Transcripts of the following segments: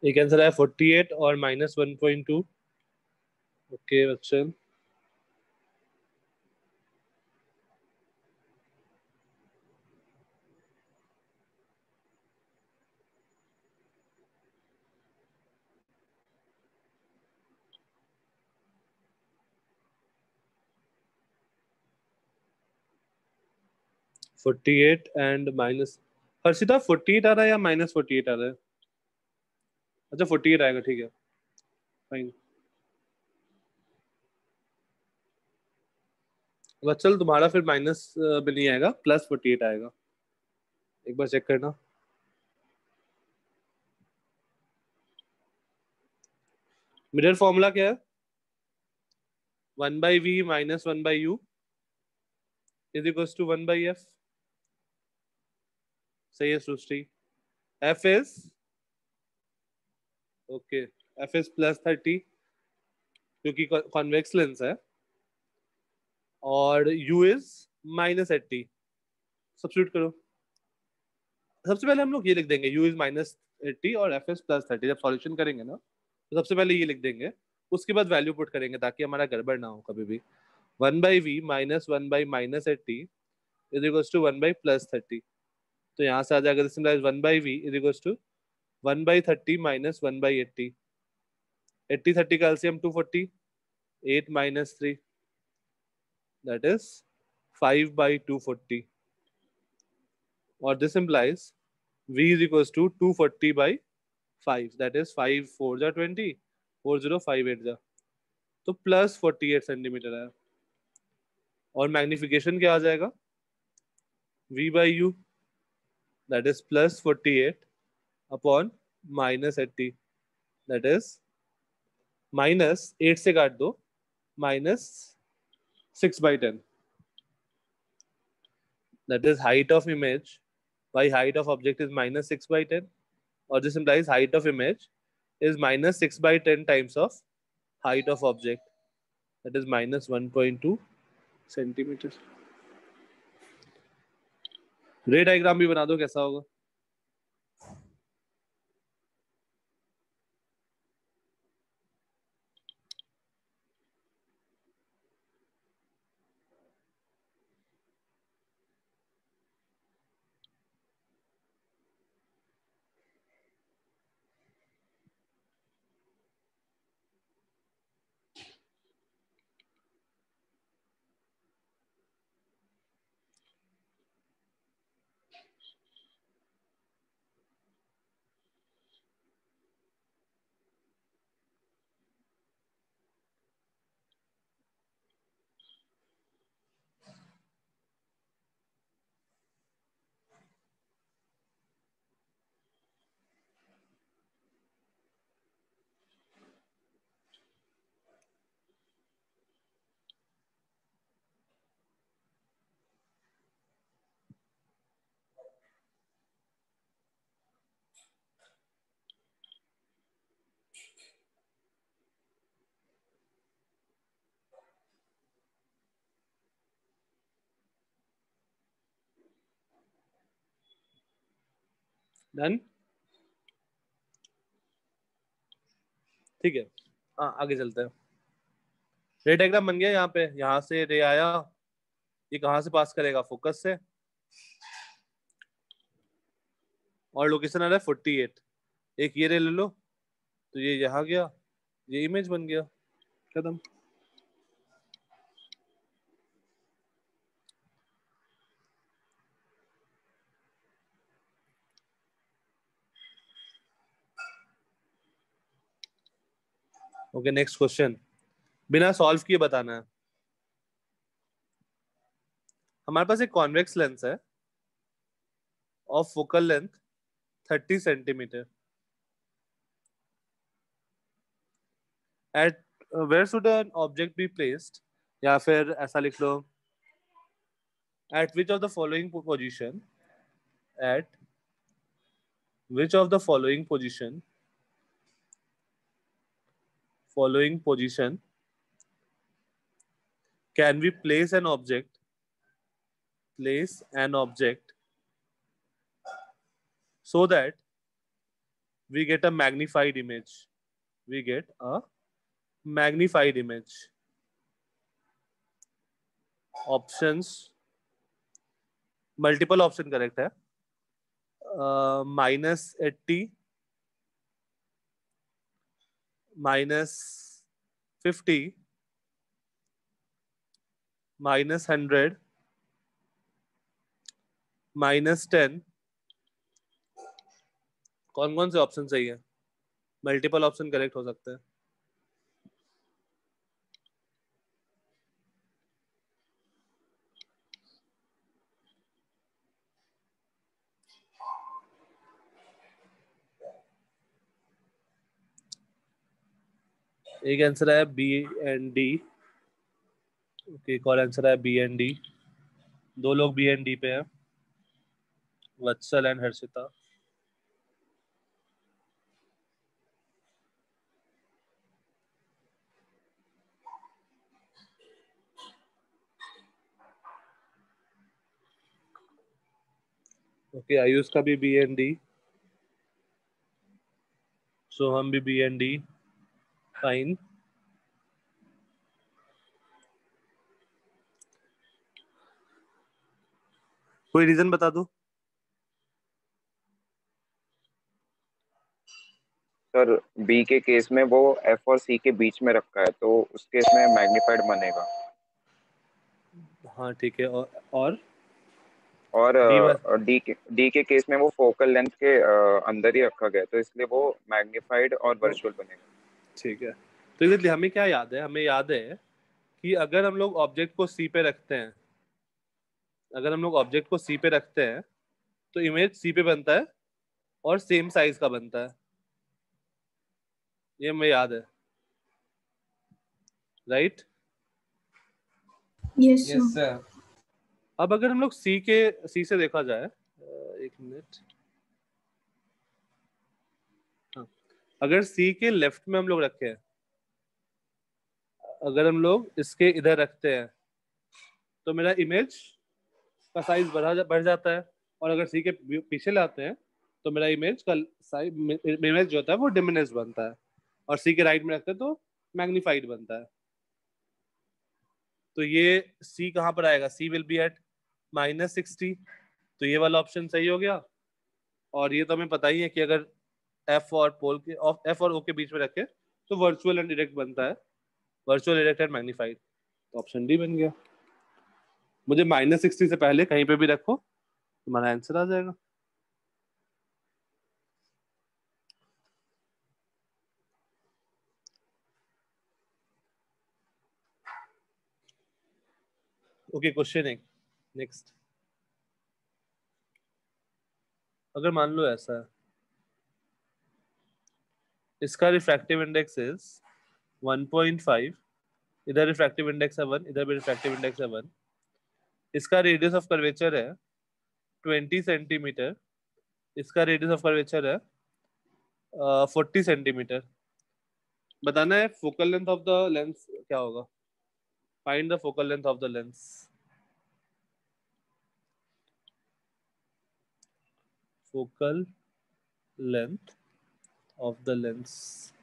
एक आंसर है 48 और -1.2। ओके बच्चे, 48 एंड माइनस, हर्षिता 48 आ रहा है या -48 आ रहा है? अच्छा 48 आएगा, ठीक है, फाइन। वत्सल तुम्हारा फिर माइनस भी नहीं आएगा, +48 आएगा। एक बार चेक करना। मिरर फॉर्मूला क्या है? 1/v -1/u is equals to 1/f। सही है सृष्टि। F is, okay, F is +30 क्योंकि कॉन्वेक्स लेंस है, और u इज -80। सब्स्टिट्यूट करो। सबसे पहले हम लोग ये लिख देंगे u इज -80 और f इज +30। जब सॉल्यूशन करेंगे ना तो सबसे पहले ये लिख देंगे, उसके बाद वैल्यू पुट करेंगे ताकि हमारा गड़बड़ ना हो कभी भी। 1/v -1/-80 is equals to 1/+30। तो यहाँ से आ जाएगा, this implies 1/v is equals to 1/30 -1/80। 80 30 का LCM 240, 8 - 3 that is 5/240, or this implies v is equals to 240/5, that is 5 4 जा 20, 4 0 5 8 जा, तो +48 सेंटीमीटर है। और मैग्निफिकेशन क्या आ जाएगा? v/u, that is +48 upon -80, that is -8 से काट दो, -6/10, that is height of image by height of object is -6/10, or this implies height of image is -6/10 times of height of object, that is -1.2 centimetre. रे diagram भी बना दो, कैसा होगा? Done, ठीक है। हाँ आगे चलते हैं। रे डायग्राम बन गया। यहाँ पे, यहाँ से रे आया, ये कहाँ से पास करेगा? फोकस से, और लोकेशन आ रहा है 48। एक ये रे ले लो, तो ये यहाँ गया, ये इमेज बन गया, खत्म। ओके नेक्स्ट क्वेश्चन, बिना सॉल्व किए बताना है। हमारे पास एक कॉन्वेक्स लेंस है of focal length 30 centimetre. At where should an object be placed, या फिर ऐसा लिख लो, at which of the following position, at which of the following position can we place an object so that we get a magnified image. We get a magnified image. Options, multiple option correct है. -80, -50, -100, -10. कौन कौन से option सही है? Multiple option correct हो सकते हैं. एक आंसर है बी एंड डी. ओके, एक और आंसर है बी एंड डी. दो लोग बी एंड डी पे हैं, वत्सल एंड हर्षिता. ओके, आयुष का भी बी एंड डी, सोहम भी बी एंड डी. फाइन. कोई रीजन बता दो. सर बी के केस में वो एफ और सी के बीच में रखा है, तो उस केस में मैग्नीफाइड बनेगा. हाँ ठीक है. और डी के केस में वो फोकल लेंथ के अंदर ही रखा गया है, तो इसलिए वो मैग्नीफाइड और वर्चुअल बनेगा. ठीक है. तो इसलिए हमें क्या याद है? हमें याद है कि अगर हम लोग ऑब्जेक्ट को सी पे रखते हैं, अगर हम लोग ऑब्जेक्ट को सी पे रखते हैं तो इमेज सी पे बनता है और सेम साइज का बनता है. ये हमें याद है, राइट? Yes sir. अब अगर हम लोग सी से देखा जाए, एक मिनट. हाँ, अगर सी के लेफ्ट में हम लोग रखे हैं, अगर हम लोग इसके इधर रखते हैं तो मेरा इमेज का साइज बढ़ जाता है. और अगर सी के पीछे लाते हैं तो मेरा इमेज का साइज, इमेज जो होता है वो डिमिनिश बनता है. और सी के राइट में रखते हैं तो मैग्नीफाइड बनता है. तो ये सी कहाँ पर आएगा? सी विल बी एट -60. तो ये वाला ऑप्शन सही हो गया. और ये तो हमें पता ही है कि अगर एफ और ओ के बीच में रखे तो वर्चुअल एंड डायरेक्ट बनता है. Virtual, direct and magnified. तो ऑप्शन डी बन गया. मुझे -60 से पहले कहीं पे भी रखो, तुम्हारा आंसर आ जाएगा. ओके, क्वेश्चन एक नेक्स्ट. अगर मान लो ऐसा है, इसका रिफ्रैक्टिव इंडेक्स इज 1.5, इधर रिफ्रैक्टिव इंडेक्स है 1, इधर भी रिफ्रैक्टिव इंडेक्स है 1. इसका रेडियस ऑफ कर्वेचर है 20 सेंटीमीटर. इसका रेडियस ऑफ कर्वेचर है 40 सेंटीमीटर. बताना है focal length of the lens क्या होगा. Find the focal length of the lens. Focal length of the lens.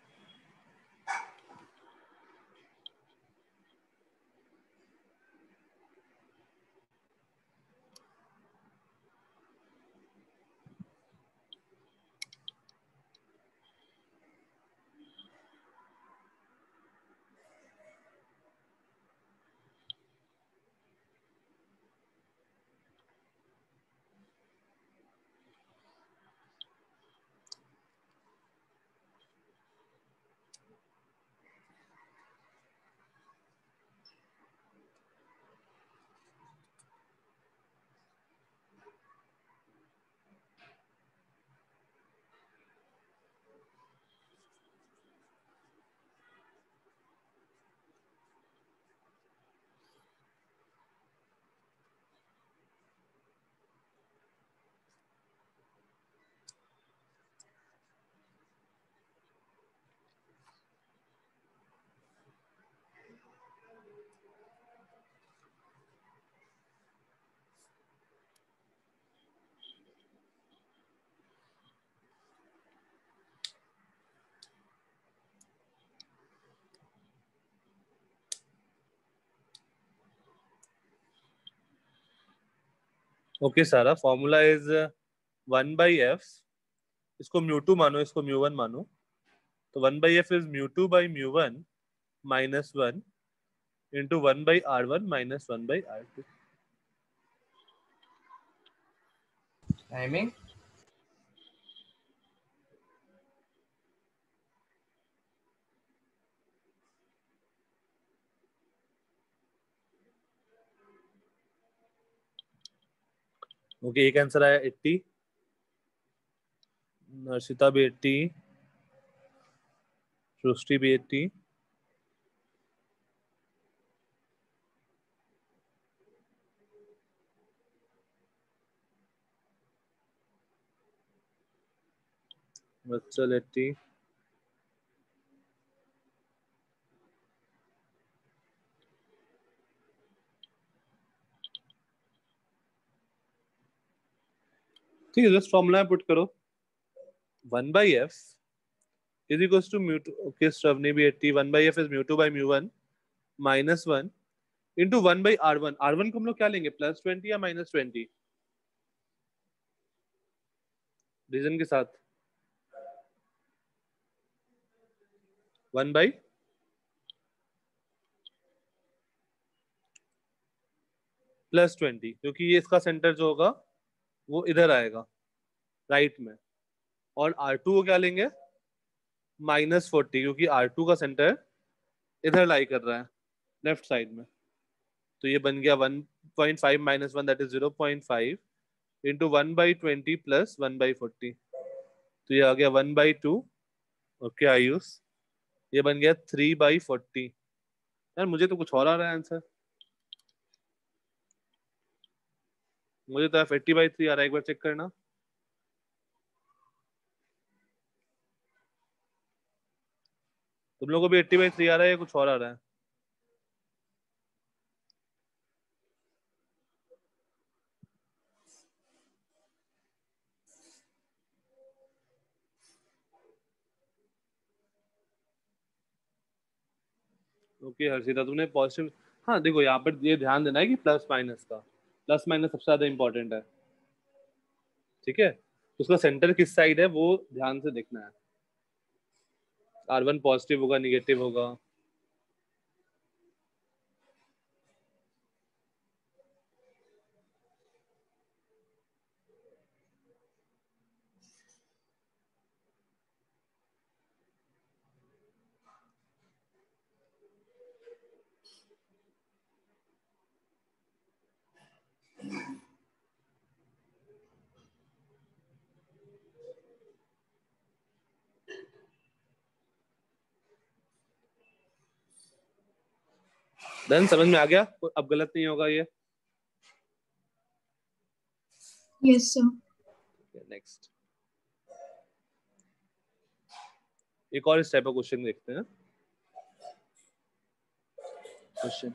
Okay Sara, formula is 1/f, इसको म्यू2 मानो, इसको म्यू1 मानो, तो 1/f इज म्यू2/म्यू1 -1 into 1/r1 -1/r2। Timing okay, एक आंसर आया 80, हर्षिता भी 80, सृष्टि भी 80, वत्सल 80, ठीक है, जस्ट फॉर्मूला पुट करो, 1/f is equals to mu2, okay, Shravani भी 80, 1/f is म्यू2/म्यू1 -1 into 1/r1, r1 को हम लोग क्या लेंगे, +20 या -20, रीजन के साथ 1/, +20, क्योंकि ये इसका सेंटर जो होगा वो इधर आएगा राइट में, और R2 को क्या लेंगे, -40, क्योंकि R2 का सेंटर इधर लाई कर रहा है लेफ्ट साइड में, तो ये बन गया 1.5 -1 दैट इज 0.5 इंटू 1/20 प्लस 1/40, तो ये आ गया 1/2, ओके आयुष, ये बन गया 3/40। यार मुझे तो कुछ और आ रहा है आंसर, मुझे तो 80/3 आ रहा है, एक बार चेक करना। तुम लोगों को भी 80/3 आ रहा है या कुछ और आ रहा है? ओके हर्षिता, तुमने पॉजिटिव, हाँ देखो यहाँ पर ये ध्यान देना है कि प्लस माइनस का, प्लस माइनस सबसे ज्यादा इंपॉर्टेंट है, ठीक है, तो उसका सेंटर किस साइड है वो ध्यान से देखना है, R1 पॉजिटिव होगा निगेटिव होगा। देन समझ में आ गया, अब गलत नहीं होगा ये। Yes sir. नेक्स्ट, एक और इस टाइप का क्वेश्चन देखते हैं। क्वेश्चन,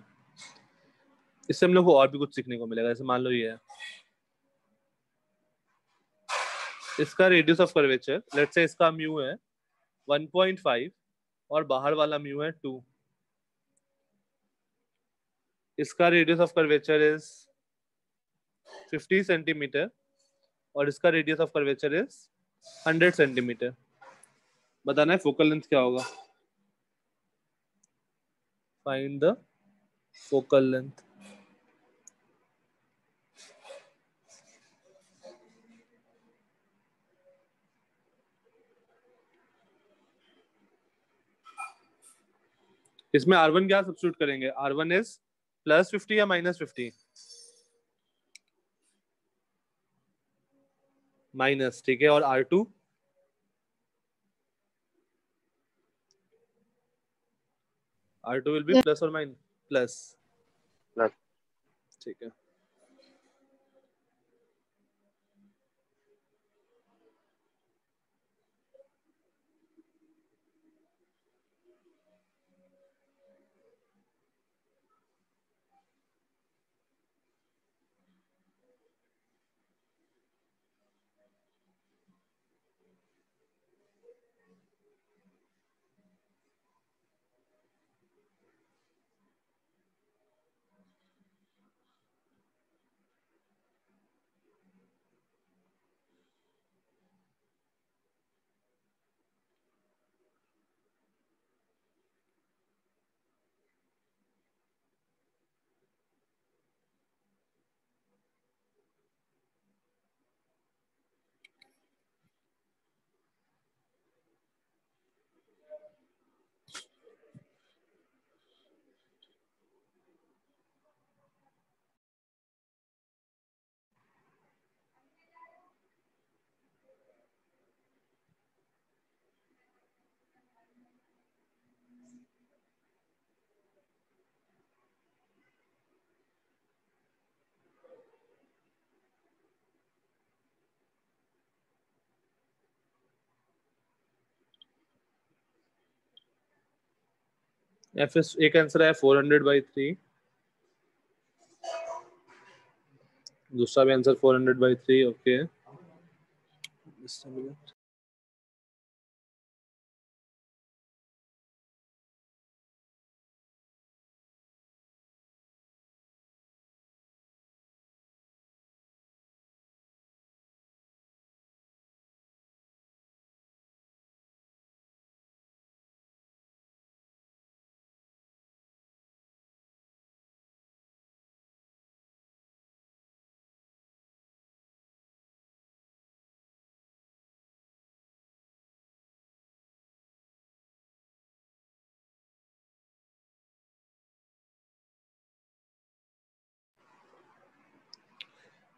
इससे हम लोग को और भी कुछ सीखने को मिलेगा, जैसे मान लो ये है, इसका radius of curvature, let's say इसका म्यू है 1.5 और बाहर वाला म्यू है 2, इसका radius of curvature is 50 centimetre और इसका radius of curvature is 100 centimetre. बताना है फोकल लेंथ क्या होगा, फाइंड द फोकल लेंथ। इसमें R1 क्या सब्स्टिट्यूट करेंगे, R1 इज +50 या -50, माइनस, ठीक है, और R2, R2 will be plus और माइनस, प्लस, प्लस, ठीक है। एफ एस एक आंसर है 400/3, दूसरा भी answer 400/3। Okay,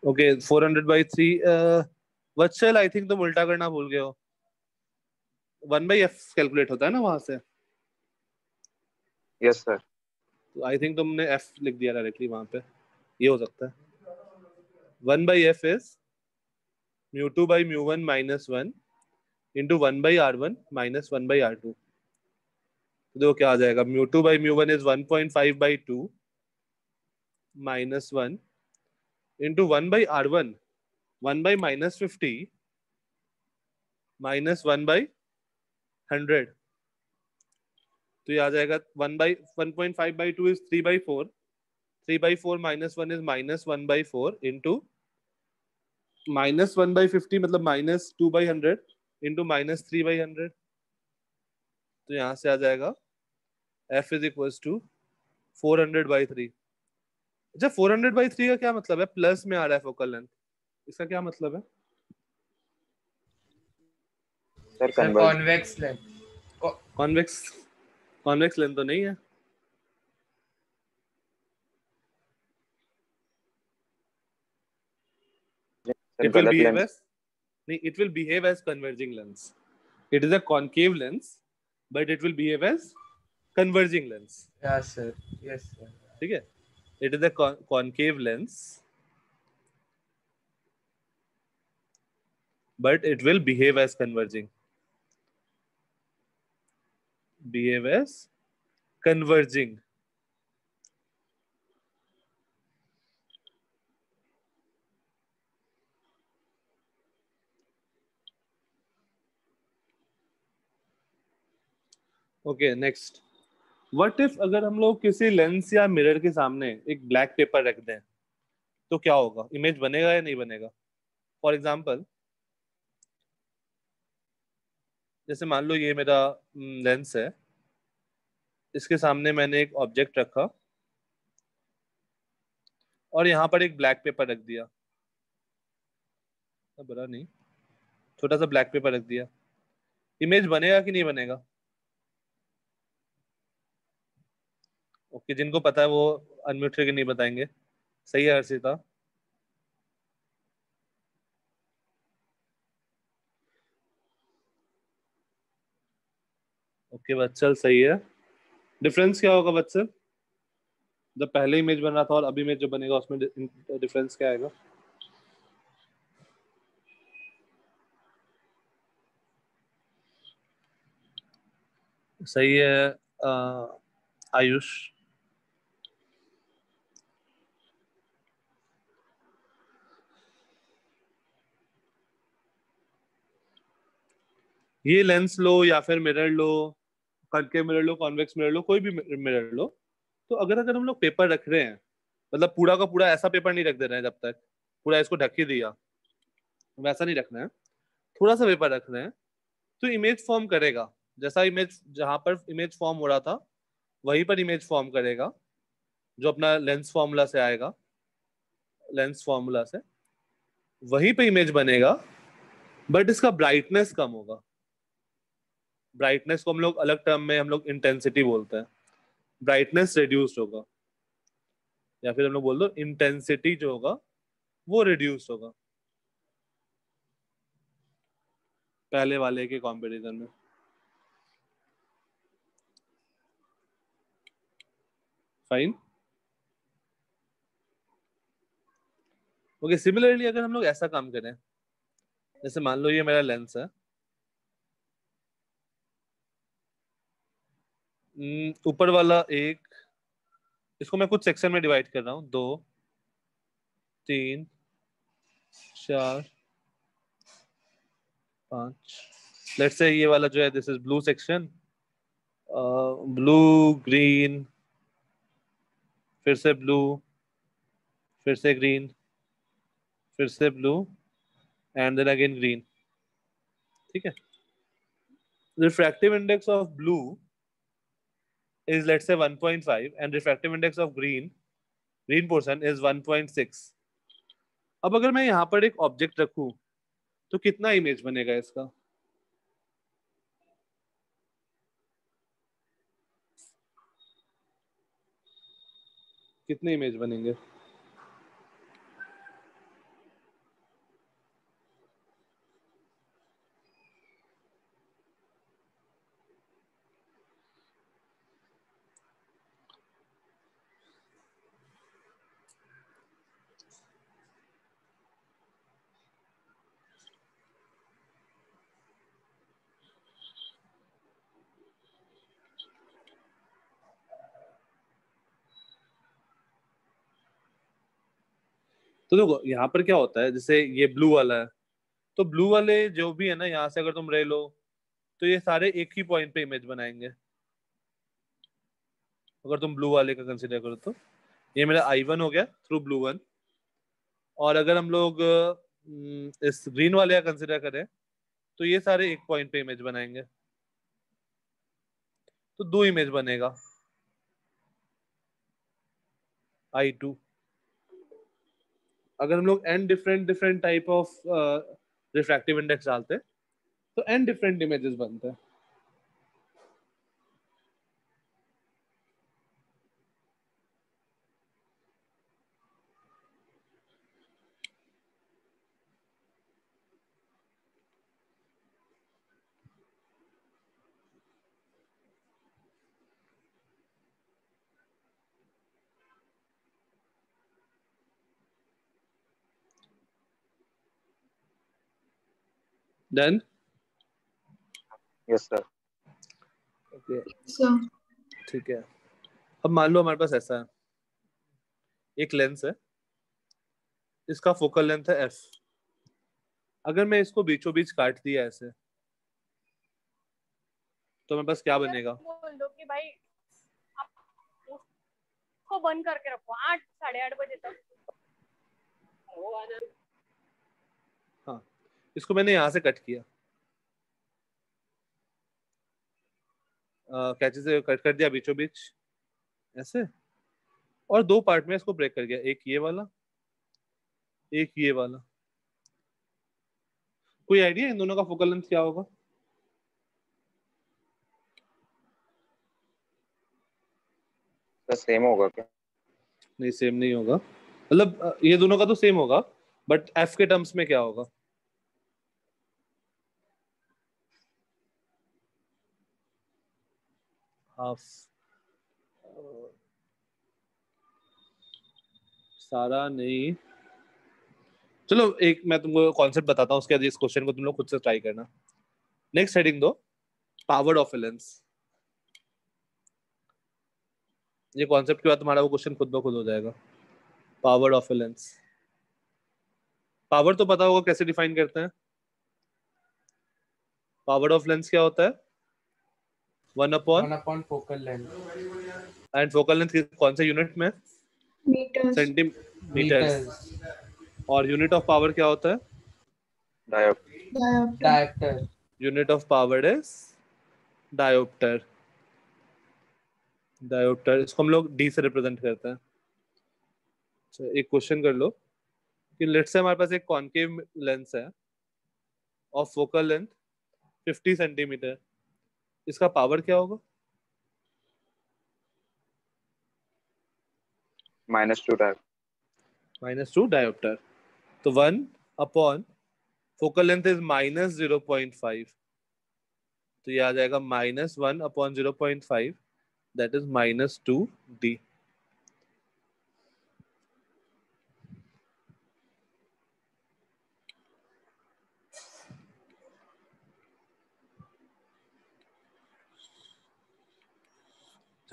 okay 400/3। Vatsal I think तुम उल्टा करना भूल गए हो। 1/f कैलकुलेट होता है ना वहां से, यस सर। तो आई थिंक तुमने f लिख दिया डायरेक्टली वहां पे, ये हो सकता है। 1/f is μ2/μ1 -1 into 1/r1 -1/r2। तो देखो क्या आ जाएगा, μ2/μ1 इज 1.5/2 -1 इंटू 1/r1 1/-50 -1/100। तो ये आ जाएगा 1/1.5/2 इज 3/4, 3/4 -1 इज -1/4 इंटू -1/50 मतलब -2/100 इंटू -3/100। तो यहाँ से आ जाएगा f इज इक्वल टू 400/3। अच्छा 400/3 का क्या मतलब है? प्लस में आ रहा है फोकल लेंथ, इसका क्या मतलब है? Sir sir convex lens. Convex, convex length तो नहीं है। सर It will गलत behave लेंस। as, नहीं, it will behave as converging lens. It is a concave lens, but it will behave as converging lens. Yes sir, yes sir. ठीक है, it is a concave lens, but it will behave as converging. Behave as converging. Okay next, what if अगर हम लोग किसी lens या mirror के सामने एक ब्लैक पेपर रख दें, तो क्या होगा? इमेज बनेगा या नहीं बनेगा? फॉर एग्जाम्पल, जैसे मान लो ये मेरा लेंस है, इसके सामने मैंने एक ऑब्जेक्ट रखा और यहाँ पर एक ब्लैक पेपर रख दिया, बड़ा नहीं, छोटा सा ब्लैक पेपर रख दिया, इमेज बनेगा कि नहीं बनेगा? ओके, जिनको पता है वो अनम्यूट करके नहीं बताएंगे। सही है हर्षिता? ओके वत्सल सही है। डिफरेंस क्या होगा वत्सल, जब पहले इमेज बन रहा था और अभी इमेज जो बनेगा उसमें डिफरेंस क्या आएगा? सही है आयुष। ये लेंस लो या फिर मिरर लो, कनकेव मिरर लो, कॉन्वेक्स मिरर लो, कोई भी मिरर लो, तो अगर अगर हम लोग पेपर रख रहे हैं, मतलब पूरा का पूरा ऐसा पेपर नहीं रख दे रहे हैं, जब तक पूरा इसको ढक ही दिया वैसा नहीं रखना है, थोड़ा सा पेपर रख रहे हैं, तो इमेज फॉर्म करेगा। जैसा इमेज, जहां पर इमेज फॉर्म हो रहा था वहीं पर इमेज फॉर्म करेगा, जो अपना लेंस फॉर्मूला से आएगा, लेंस फॉर्मूला से वहीं पे इमेज बनेगा, बट इसका ब्राइटनेस कम होगा। ब्राइटनेस को हम लोग अलग टर्म में हम लोग इंटेंसिटी बोलते हैं, ब्राइटनेस रिड्यूस्ड होगा, या फिर हम लोग बोल दो इंटेंसिटी जो होगा वो रिड्यूस होगा पहले वाले के कंपैरिजन में। फाइन। ओके, सिमिलरली अगर हम लोग ऐसा काम करें, जैसे मान लो ये मेरा लेंस है, ऊपर वाला एक, इसको मैं कुछ सेक्शन में डिवाइड कर रहा हूँ, 2 3 4 5। लेट्स से ये वाला जो है this is blue section, blue green, फिर से ब्लू, फिर से ग्रीन, फिर से blue, and then again green. ठीक है। Refractive index of blue is let's say 1.5 and refractive index of green portion is 1.6। अब अगर मैं यहाँ पर एक ऑब्जेक्ट रखूं तो कितना इमेज बनेगा इसका? कितने इमेज बनेंगे? तो देखो यहाँ पर क्या होता है, जैसे ये ब्लू वाला है, तो ब्लू वाले जो भी है ना, यहाँ से अगर तुम रे लो तो ये सारे एक ही पॉइंट पे इमेज बनाएंगे। अगर तुम ब्लू वाले का कंसीडर करो तो ये मेरा I1 हो गया थ्रू ब्लू वन, और अगर हम लोग इस ग्रीन वाले का कंसीडर करें तो ये सारे एक पॉइंट पे इमेज बनाएंगे, तो 2 इमेज बनेगा I2। अगर हम लोग n different different type of refractive index डालते हैं तो n डिफरेंट इमेजेस बनते हैं। Done? Yes sir. Okay, So, ठीक है। अब मान लो हमारे पास ऐसा है, एक लेंस है, इसका फोकल लेंथ है f। अगर मैं इसको बीचों बीच काट दिया ऐसे तो मेरे पास क्या बनेगा? बोल दो कि भाई आप उसको बंद करके रखो 8 8:30 बजे तक। हाँ, इसको मैंने यहाँ से कट किया, कैंची से कट कर दिया बीचों बीच ऐसे, और 2 पार्ट में इसको ब्रेक कर दिया, एक ये वाला, एक ये वाला। कोई आइडिया इन दोनों का फोकल लेंथ क्या होगा? सर सेम होगा क्या? नहीं, सेम नहीं होगा। मतलब ये दोनों का तो सेम होगा, बट एफ के टर्म्स में क्या होगा? हाफ। सारा नहीं, चलो एक मैं तुमको कॉन्सेप्ट बताता हूँ, उसके बाद इस क्वेश्चन को तुम लोग खुद से ट्राई करना। नेक्स्ट हेडिंग दो, पावर ऑफ ए लेंस। ये कॉन्सेप्ट के बाद तुम्हारा वो क्वेश्चन खुद ब खुद हो जाएगा। Power of a lens, power तो पता होगा कैसे डिफाइन करते हैं? पावर ऑफ लेंस क्या होता है? 1 upon focal length and focal length कौन से यूनिट में? meters. सेंटीमीटर्स। और यूनिट ऑफ पावर क्या होता है? Dioptre. Diopter. Dioptre unit of power is dioptre. Dioptre, इसको हम लोग डी से रिप्रेजेंट करते हैं। अच्छा, एक क्वेश्चन कर लो कि लेट्स से हमारे पास एक कॉनकेव लेंस है ऑफ फोकल लेंथ 50 सेंटीमीटर, इसका पावर क्या होगा? -2 डायोप्टर। -2 डायोप्टर। तो 1 अपॉन फोकल लेंथ इज -0.5, तो ये आ जाएगा -1 upon 0.5, that is -2D।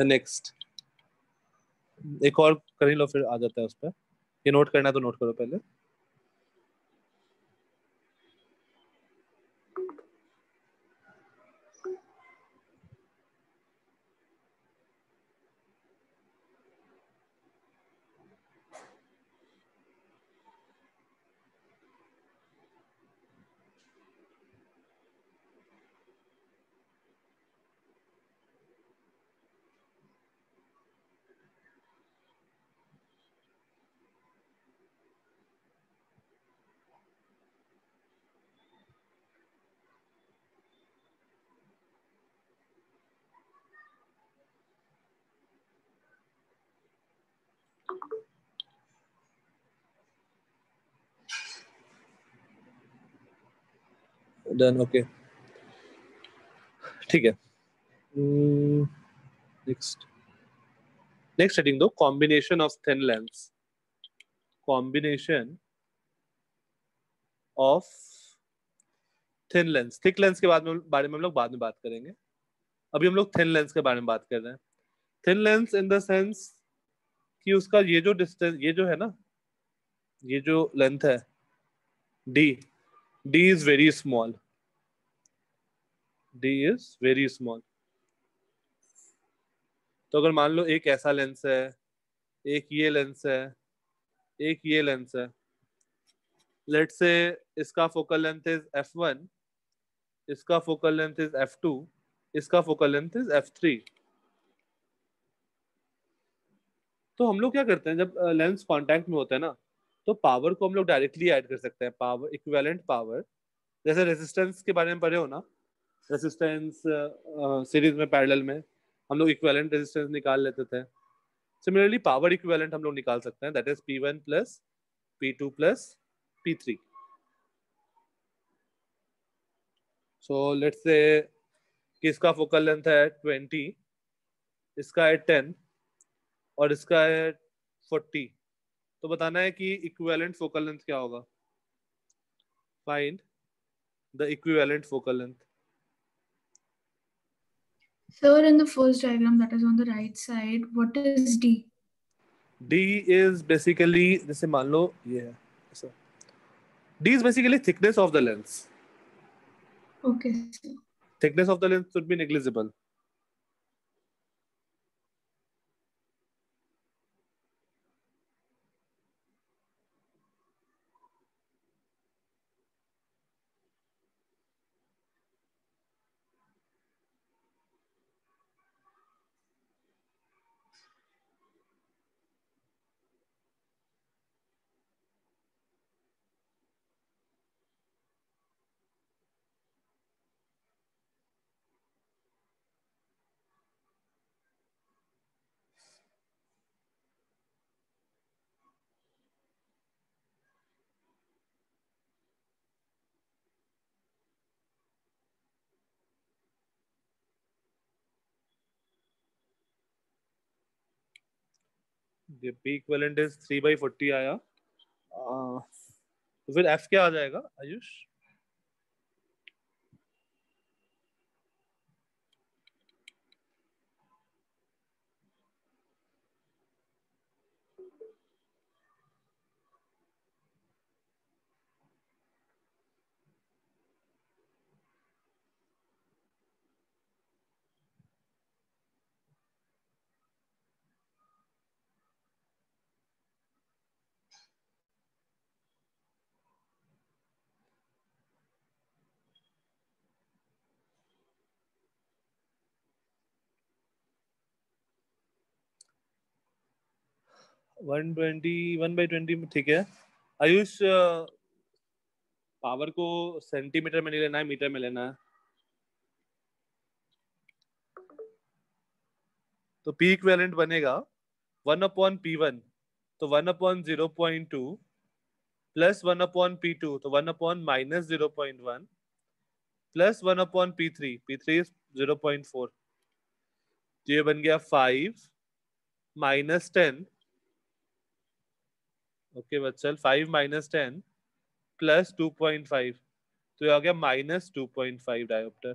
Next एक और कर ही लो, फिर आ जाता है उस पर। ये नोट करना है तो नोट करो पहले। डन, ओके, ठीक है। नेक्स्ट नेक्स्ट हेडिंग दो, combination of thin lens. Combination of thin lens. Thick lens के बारे में हम लोग बाद में बात करेंगे। अभी हम लोग थिन लेंस के बारे में बात कर रहे हैं। Thin lens in the sense कि उसका ये जो डिस्टेंस, ये जो है ना, ये जो लेंथ है D, D is very small. D is very small. तो अगर मान लो एक ऐसा लेंस है, एक ये लेंस है, एक ये लेंस है, लेट्स से इसका फोकल लेंथ इज f1, इसका फोकल लेंथ इज f2, इसका फोकल लेंथ इज f3। तो हम लोग क्या करते हैं, जब लेंस कांटेक्ट में होता है ना, तो पावर को हम लोग डायरेक्टली ऐड कर सकते हैं। पावर, इक्विवेलेंट पावर, जैसे रेजिस्टेंस के बारे में पढ़े हो ना, रेजिस्टेंस सीरीज में पैरेलल में हम लोग इक्विवेलेंट रेजिस्टेंस निकाल लेते थे। सिमिलरली पावर इक्विवेलेंट हम लोग निकाल सकते हैं, that is P1 plus P2 plus P3। So let's say कि इसका फोकल लेंथ है 20, इसका है 10 और इसका है 40। तो बताना है कि इक्विवेलेंट फोकल लेंथ क्या होगा। Find the equivalent focal length. Sir, in the first diagram that is on the right side, what is D? D is basically, जैसे मान लो ये है ऐसा, D is basically thickness of the lens. Okay, sir. Thickness of the lens should be negligible. ये P equivalent is 3/40 आया। तो फिर F क्या आ जाएगा आयुष? वन 1/20 में, ठीक है। आयुष, पावर को सेंटीमीटर में नहीं लेना है, मीटर में लेना है। तो P इक्विवेलेंट बनेगा 1/P1, तो 1/0.2 प्लस 1/P2, तो 1/-0.1 प्लस 1/P3, P3 इज 0.4। तो ये बन गया 5 माइनस 10। ओके बच्चल, 5 माइनस 10 प्लस 2.5, तो ये आ गया -2.5 डायोप्टर।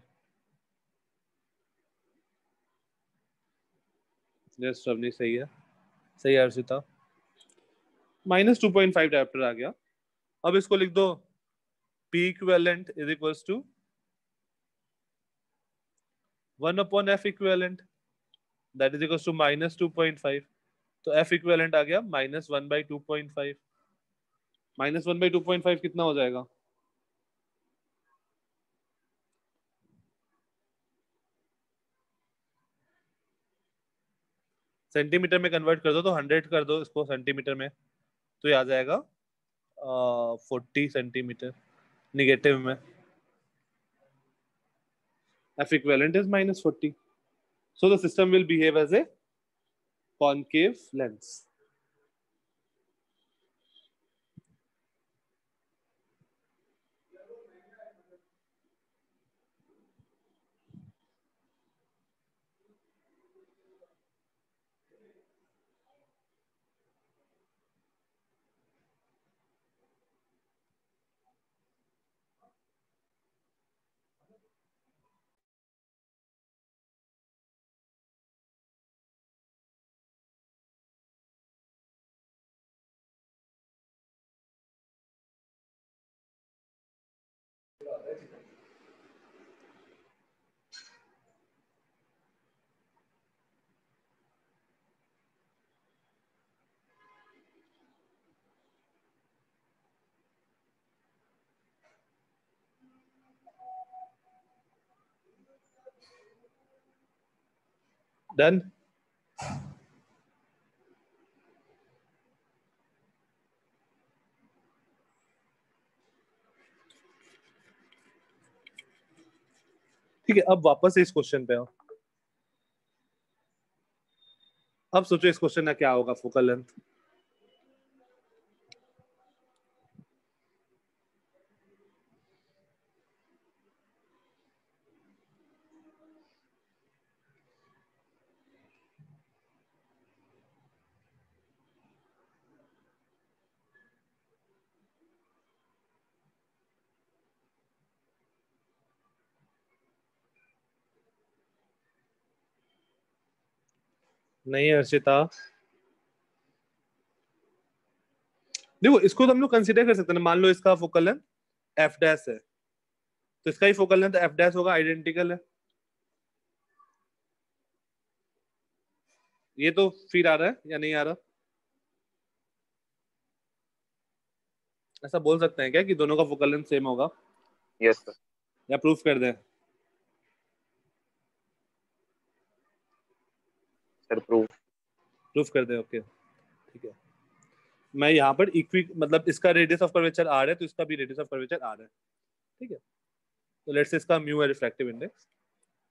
यस श्रवनी सही है, सही है अर्षिता। -2.5 डायोप्टर आ गया। अब इसको लिख दो, P equivalent is equals to 1/F equivalent, that is equals to -2.5। तो F इक्विवेलेंट आ गया -1/2.5। -1/2.5 कितना हो जाएगा? सेंटीमीटर में कन्वर्ट कर दो, तो 100 कर दो इसको सेंटीमीटर में, तो ये आ जाएगा 40 सेंटीमीटर निगेटिव में। F equivalent is -40. So the system will behave as a concave lens. Done. ठीक है, अब वापस इस क्वेश्चन पे आओ। अब सोचो इस क्वेश्चन का क्या होगा फोकल लेंथ। नहीं हर्षिता, देखो इसको तो हम लोग कंसीडर कर सकते हैं। मान लो इसका फोकल लेंथ एफ डैश है, तो इसका ही फोकल लेंथ एफ डैश होगा, आइडेंटिकल है। ये तो फिर आ रहा है या नहीं आ रहा? ऐसा बोल सकते हैं क्या कि दोनों का फोकल लेंथ सेम होगा? Yes sir. या प्रूफ कर दें? सर प्रूफ कर दे, ओके ठीक है। मैं यहाँ पर इक्वी मतलब इसका रेडियस ऑफ कर्वेचर आर है, तो इसका भी रेडियस ऑफ कर्वेचर आर है, ठीक है। तो लेट्स से इसका म्यू है रिफ्रैक्टिव इंडेक्स,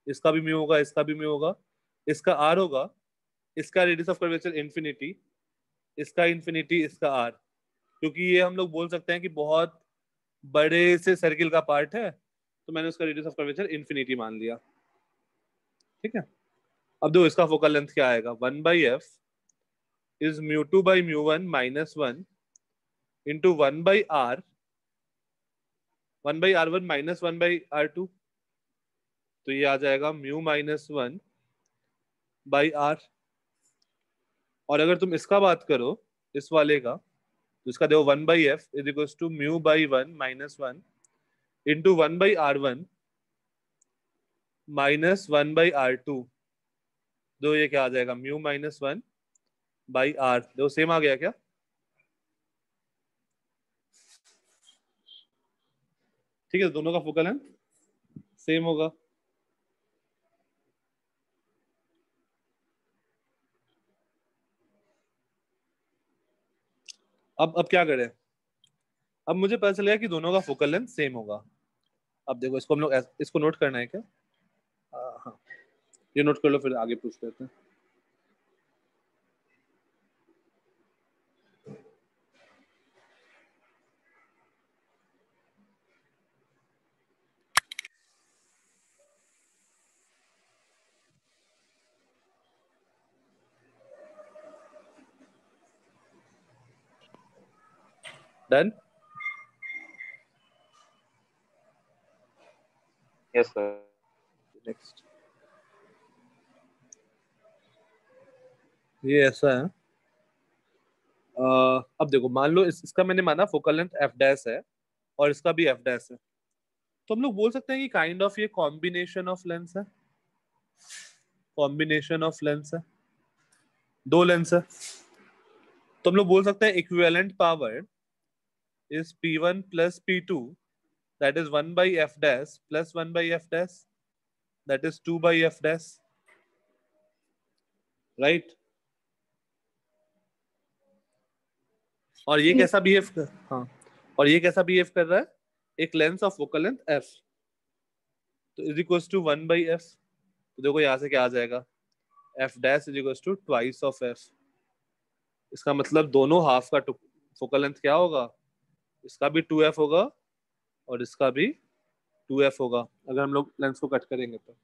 इसका भी म्यू होगा, इसका भी म्यू होगा, इसका आर होगा, इसका रेडियस ऑफ कर्वेचर इन्फिनिटी, इसका इन्फिनिटी, इसका आर। क्योंकि ये हम लोग बोल सकते हैं कि बहुत बड़े से सर्किल का पार्ट है, तो मैंने उसका रेडियस ऑफ कर्वेचर इन्फिनिटी मान लिया, ठीक है। अब दो इसका फोकल लेंथ क्या आएगा, 1/f is mu2 by mu1 minus 1 into 1 by r, 1 by r1 minus 1 by r2, तो ये आ जाएगा mu minus 1 by r। और अगर तुम इसका बात करो इस वाले का, तो इसका देखो 1 by f is equals to mu by 1 minus 1 into 1 by r1 minus 1 by r2, तो ये क्या आ जाएगा mu minus 1 by r। देखो सेम आ गया क्या? ठीक है, दोनों का फोकल लेंथ सेम होगा। अब क्या करें? अब मुझे पता चल गया कि दोनों का फोकल लेंथ सेम होगा। अब देखो इसको हम लोग इसको नोट करना है क्या? हाँ, ये नोट कर लो, फिर आगे पूछ लेते हैं। डन? Yes sir. नेक्स्ट ये ऐसा है। अब देखो, मान लो इसका मैंने माना फोकल लेंथ एफ डैश है और इसका भी एफ डैश है, तो हम लोग बोल सकते हैं कि काइंड ऑफ ये कॉम्बिनेशन ऑफ लेंस है। कॉम्बिनेशन ऑफ लेंस है, दो लेंस है, तो हम लोग बोल सकते हैं equivalent power is P1 plus P2, that is 1 by f dash plus 1 by f dash, that is 2 by f dash, right? और ये कैसा बिहेव कर, हाँ, और ये कैसा बिहेव कर रहा है, एक lens of focal length f, तो is equals to 1 by f। तो देखो यहाँ से क्या आ जाएगा, f dash is equals to twice of f। इसका मतलब दोनों हाफ का फोकल लेंथ क्या होगा, इसका भी 2f होगा और इसका भी 2f होगा, अगर हम लोग लेंस को कट करेंगे तो।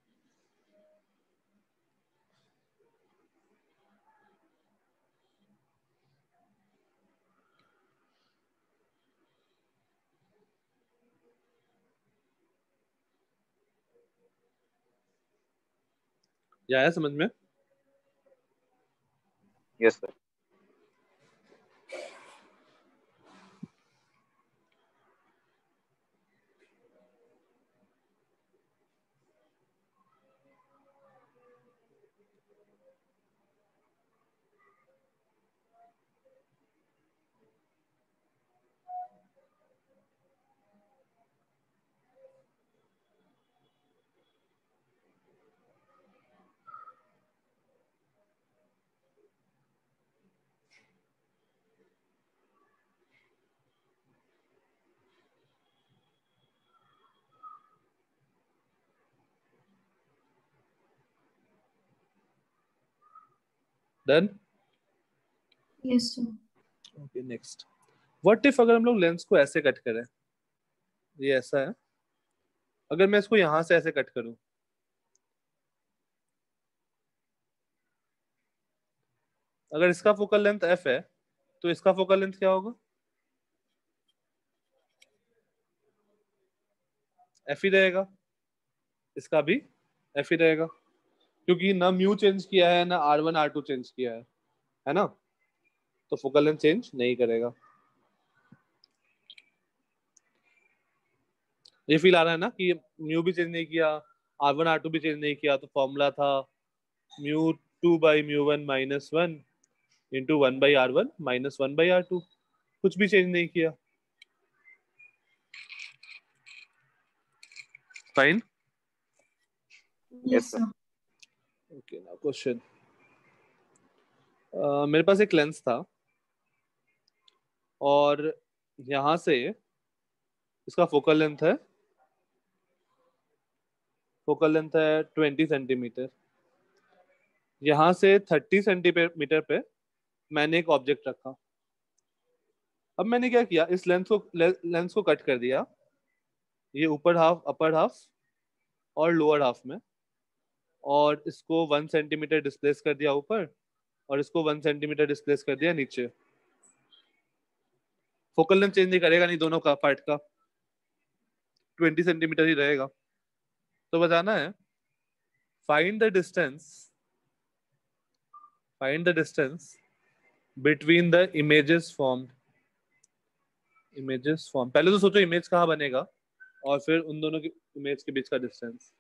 ये आया समझ में? Yes sir. Done. Yes, sir. Okay next, what if अगर हम लोग लेंस को ऐसे कट करें, ये ऐसा है, अगर मैं इसको यहां से ऐसे कट करूं, अगर इसका फोकल लेंथ f है तो इसका फोकल लेंथ क्या होगा, f ही रहेगा, इसका भी f ही रहेगा, क्योंकि ना म्यू चेंज किया है ना R1 R2 चेंज किया है ना, तो फोकल लेंथ चेंज नहीं करेगा। ये फील आ रहा है ना कि म्यू भी चेंज नहीं किया, R1 R2 भी चेंज नहीं किया, तो फॉर्मूला था μ2 by μ1 minus 1 into 1 by R1 minus 1 by R2, कुछ भी चेंज नहीं किया। Fine. Yes Yes, sir. sir. Okay now question, मेरे पास एक लेंस था और यहां से इसका फोकल लेंथ है 20 सेंटीमीटर, यहां से 30 सेंटीमीटर पे मैंने एक ऑब्जेक्ट रखा। अब मैंने क्या किया, इस लेंस को कट कर दिया, ये ऊपर हाफ, अपर हाफ और लोअर हाफ में, और इसको 1 सेंटीमीटर डिस्प्लेस कर दिया ऊपर और इसको 1 सेंटीमीटर डिस्प्लेस कर दिया नीचे। फोकल लेंथ चेंज नहीं करेगा, नहीं दोनों का पार्ट का 20 सेंटीमीटर ही रहेगा। तो बताना है find the distance between the images form. पहले तो सोचो इमेज कहाँ बनेगा और फिर उन दोनों की इमेज के बीच का डिस्टेंस।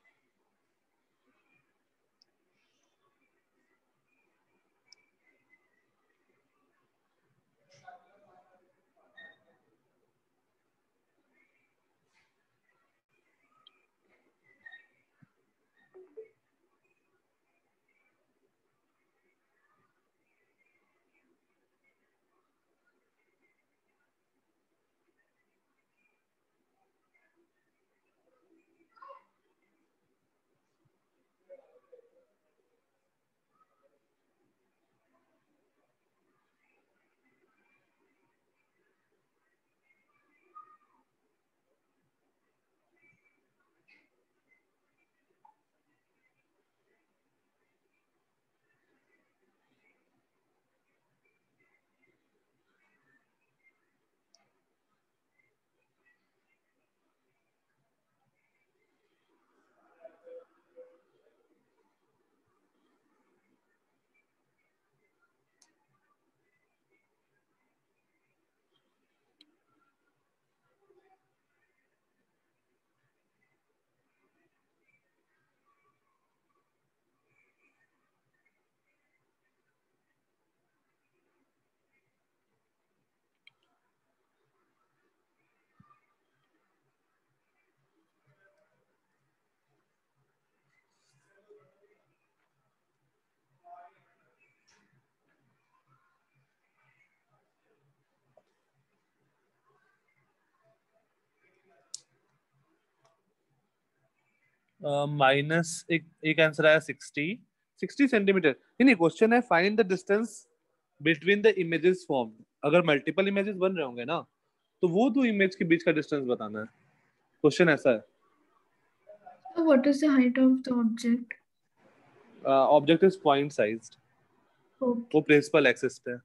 माइनस एक आंसर आया 60 सेंटीमीटर। नहीं, क्वेश्चन है find the distance between the images form. अगर मल्टीपल इमेजेस बन रहे होंगे ना, तो वो दो इमेज के बीच का डिस्टेंस बताना है। क्वेश्चन ऐसा है। So what is the height of the object? Object is point sized, Okay. वो प्रिंसिपल एक्सिस पे है।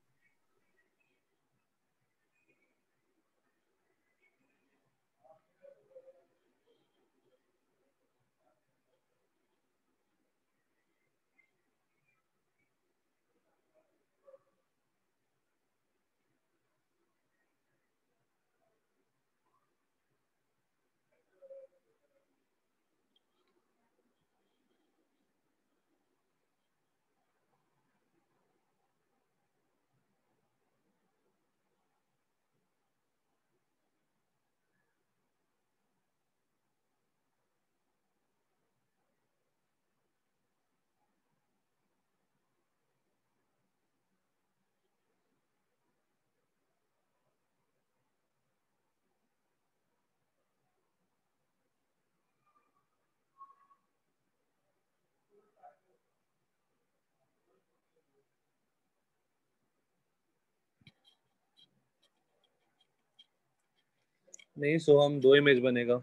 नहीं, सो हम दो इमेज बनेगा।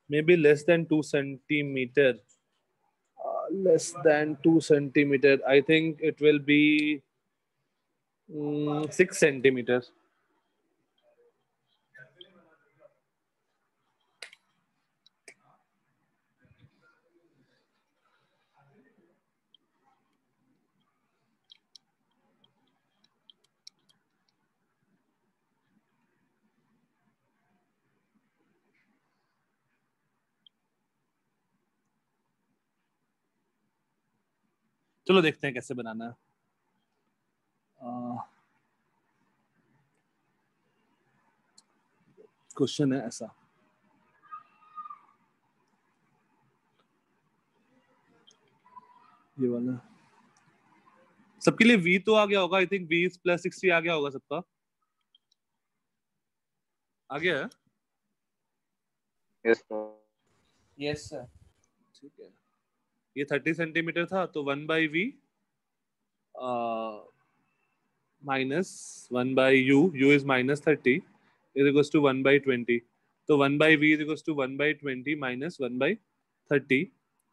Maybe less than 2 centimeter. Less than 2 centimeter. I think it will be 6 centimeters. चलो देखते हैं कैसे बनाना है। क्वेश्चन है ऐसा। ये वाला सबके लिए v तो आ गया होगा। आई थिंक v प्लस 60 आ गया होगा सबका। आ गया है? Yes sir. Yes, sir. ठीक है। ये 30 सेंटीमीटर था, तो 1 by v minus 1 by u, u is minus 30 is equals to 1 by 20। तो 1 by v is equals to 1 by 20 minus 1 by 30।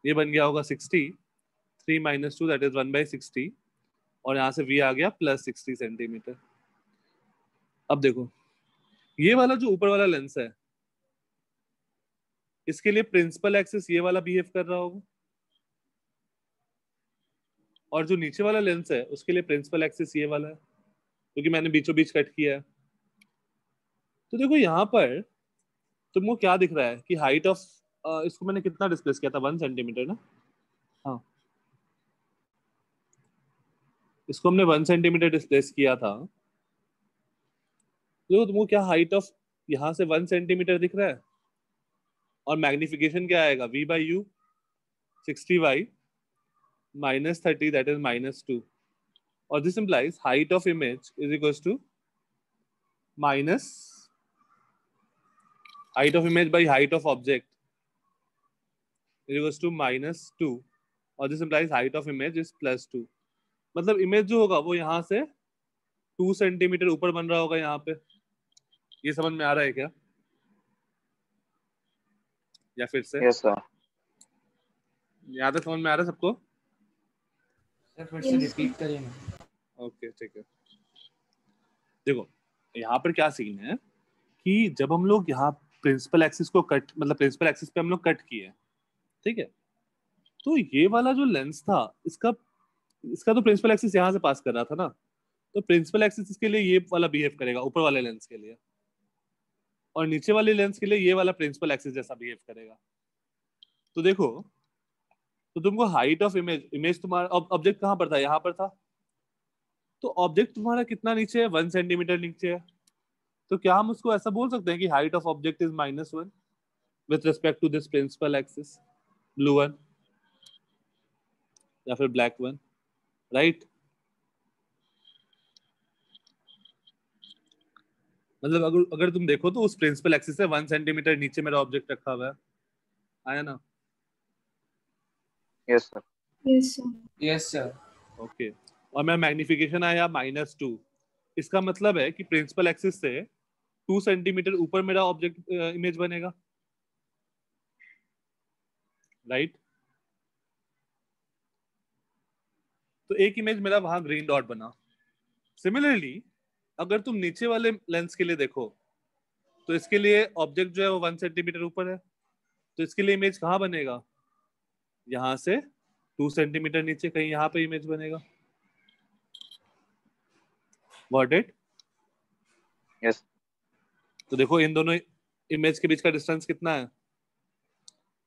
ये बन गया होगा 60। 3 माइनस 2 दैट इज 1 बाई 60। और यहाँ से v आ गया प्लस 60 सेंटीमीटर। अब देखो, ये वाला जो ऊपर वाला लेंस है, इसके लिए प्रिंसिपल एक्सिस ये वाला बिहेव कर रहा होगा, और जो नीचे वाला लेंस है उसके लिए प्रिंसिपल एक्सिस ये वाला है, क्योंकि मैंने बीचों बीच कट किया है। तो देखो यहाँ पर तुमको क्या दिख रहा है कि हाइट ऑफ इसको मैंने कितना डिस्प्लेस किया था, 1 सेंटीमीटर ना। हाँ, इसको हमने 1 सेंटीमीटर डिस्प्लेस किया था। देखो तुमको क्या हाइट ऑफ यहाँ से 1 सेंटीमीटर दिख रहा है, और मैग्निफिकेशन क्या आएगा, v by you 60y minus 30 that is minus 2, or this implies height of image is equals to minus height of image by height of object is equals to minus 2, और this implies height of image is plus 2। मतलब image जो होगा वो यहाँ से 2 centimetre ऊपर बन रहा होगा यहाँ पे। ये समझ में आ रहा है क्या, या फिर से? Yes sir. यहाँ तक समझ में आ रहा है सबको? Sir, फिर से repeat करिए ना. ओके ठीक है। देखो यहाँ पर क्या सीन है कि जब हम लोग यहाँ प्रिंसिपल एक्सिस को कट, मतलब प्रिंसिपल एक्सिस पे हम लोग कट किए, ठीक है, तो ये वाला जो लेंस था इसका तो प्रिंसिपल एक्सिस यहाँ से पास कर रहा था ना, तो प्रिंसिपल एक्सिस इसके लिए ये वाला बिहेव करेगा ऊपर वाले लेंस के लिए, और नीचे वाले लेंस के लिए ये वाला प्रिंसिपल एक्सिस जैसा बिहेव करेगा। तो देखो, तो तुमको हाइट ऑफ इमेज तुम्हारा ऑब्जेक्ट कहाँ पर था, यहाँ पर था, तो ऑब्जेक्ट तुम्हारा कितना नीचे है, 1 सेंटीमीटर नीचे है। तो क्या हम उसको ऐसा बोल सकते हैं कि height of object is -1 with respect to this principal axis, blue one या फिर ब्लैक वन? राइट। मतलब अगर अगर तुम देखो तो उस प्रिंसिपल एक्सिस से 1 सेंटीमीटर नीचे मेरा ऑब्जेक्ट रखा हुआ है, आया ना? Yes sir. Yes, sir. Yes sir. Okay. और मेरा मैग्निफिकेशन आया -2। इसका मतलब है कि प्रिंसिपल एक्सिस से 2 सेंटीमीटर ऊपर मेरा ऑब्जेक्ट इमेज बनेगा, राइट। तो एक इमेज मेरा वहां ग्रीन डॉट बना। सिमिलरली अगर तुम नीचे वाले लेंस के लिए देखो तो इसके लिए ऑब्जेक्ट जो है वो 1 सेंटीमीटर ऊपर है, तो इसके लिए इमेज कहाँ बनेगा? यहां से 2 सेंटीमीटर नीचे कहीं यहाँ पे इमेज बनेगा। Got it? यस। तो देखो इन दोनों इमेज के बीच का डिस्टेंस कितना है?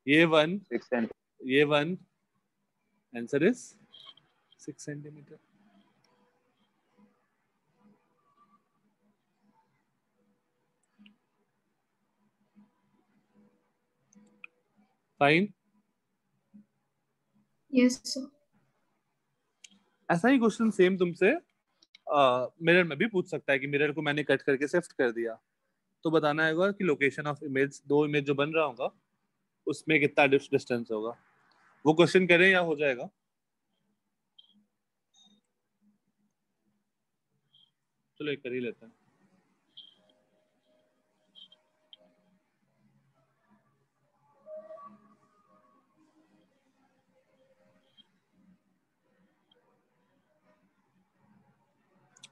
ये 1, 6 सेंट। ये 1, answer is 6 centimetre. Fine. Yes, sir. ऐसा ही क्वेश्चन सेम तुमसे मिरर में भी पूछ सकता है कि मिरर को मैंने कट करके शिफ्ट कर दिया, तो बताना होगा कि लोकेशन ऑफ इमेज, दो इमेज जो बन रहा होगा उसमें कितना डिस्टेंस होगा। वो क्वेश्चन करें या हो जाएगा? चलो एक कर ही लेते हैं।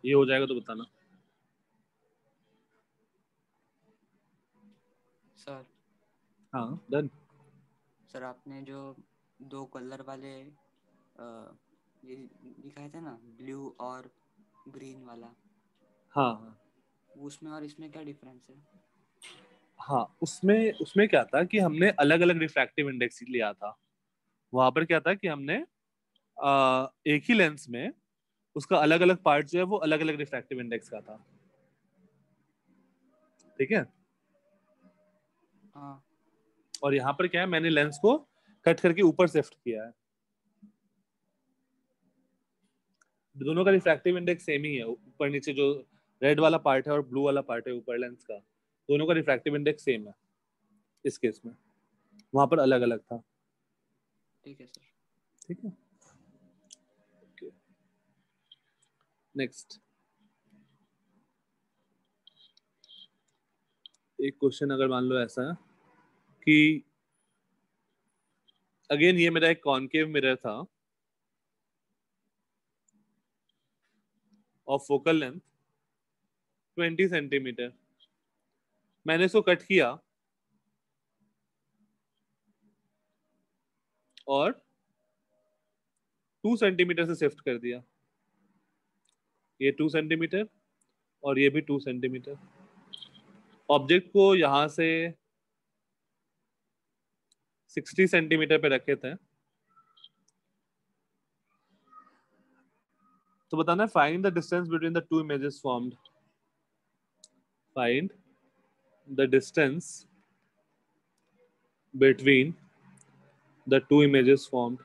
ये हो जाएगा तो बताना। सर। हाँ डन। सर आपने जो दो कलर वाले ये दिखाए थे ना, ब्लू और ग्रीन वाला, हाँ हाँ उसमें और इसमें क्या डिफरेंस है? हाँ, उसमें उसमें क्या था कि हमने अलग अलग रिफ्रैक्टिव इंडेक्स लिया था। वहां पर क्या था कि हमने एक ही लेंस में उसका अलग अलग पार्ट जो है वो अलग अलग रिफ्रैक्टिव इंडेक्स का था, ठीक है। हाँ। और यहाँ पर क्या है, मैंने लेंस को कट करके ऊपर शिफ्ट किया है। दोनों का रिफ्रैक्टिव इंडेक्स सेम ही है, ऊपर नीचे जो रेड वाला पार्ट है और ब्लू वाला पार्ट है ऊपर लेंस का, दोनों का रिफ्रैक्टिव इंडेक्स सेम है इस केस में। वहां पर अलग अलग था। ठीक है सर। ठीक है। नेक्स्ट एक क्वेश्चन अगर मान लो ऐसा है कि अगेन ये मेरा एक कॉनकेव मिरर था ऑफ फोकल लेंथ 20 सेंटीमीटर। मैंने इसको कट किया और 2 सेंटीमीटर से शिफ्ट कर दिया। ये 2 सेंटीमीटर और ये भी 2 सेंटीमीटर। ऑब्जेक्ट को यहां से 60 सेंटीमीटर पे रखे थे। तो बताना है find the distance between the two images formed. Find the distance between the two images formed।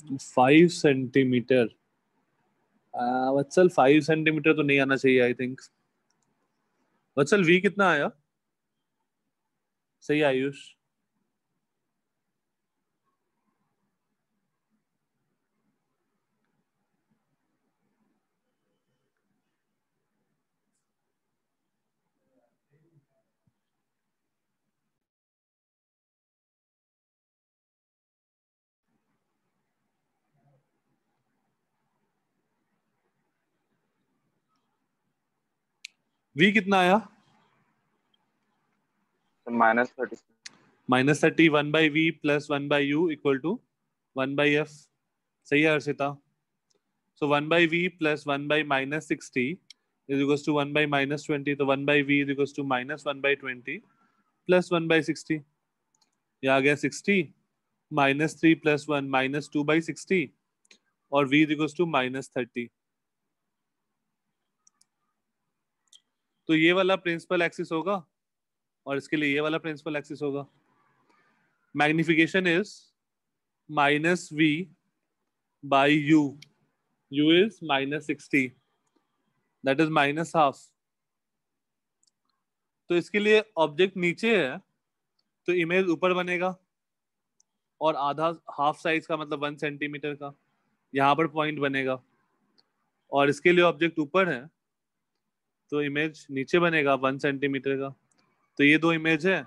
5 centimetre. Vatsal 5 centimetre तो नहीं आना चाहिए आई थिंक। वत्सल वी कितना आया? सही आयुष। वी कितना आया? -30। -30 1/v + 1/u = 1/f। सही है Harshita. So 1/v + 1/-60 is equals to 1/-20. तो 1/v is equals to -1/20 + 1/60। ये आ गया 60 -3 + 1 -2/60 और v is equals to -30। तो ये वाला प्रिंसिपल एक्सिस होगा और इसके लिए ये वाला प्रिंसिपल एक्सिस होगा। Magnification is -v/u। u is -60, that is -half। तो इसके लिए ऑब्जेक्ट नीचे है तो इमेज ऊपर बनेगा और आधा हाफ साइज का मतलब 1 सेंटीमीटर का यहाँ पर पॉइंट बनेगा। और इसके लिए ऑब्जेक्ट ऊपर है तो इमेज नीचे बनेगा 1 सेंटीमीटर का। तो ये दो इमेज है,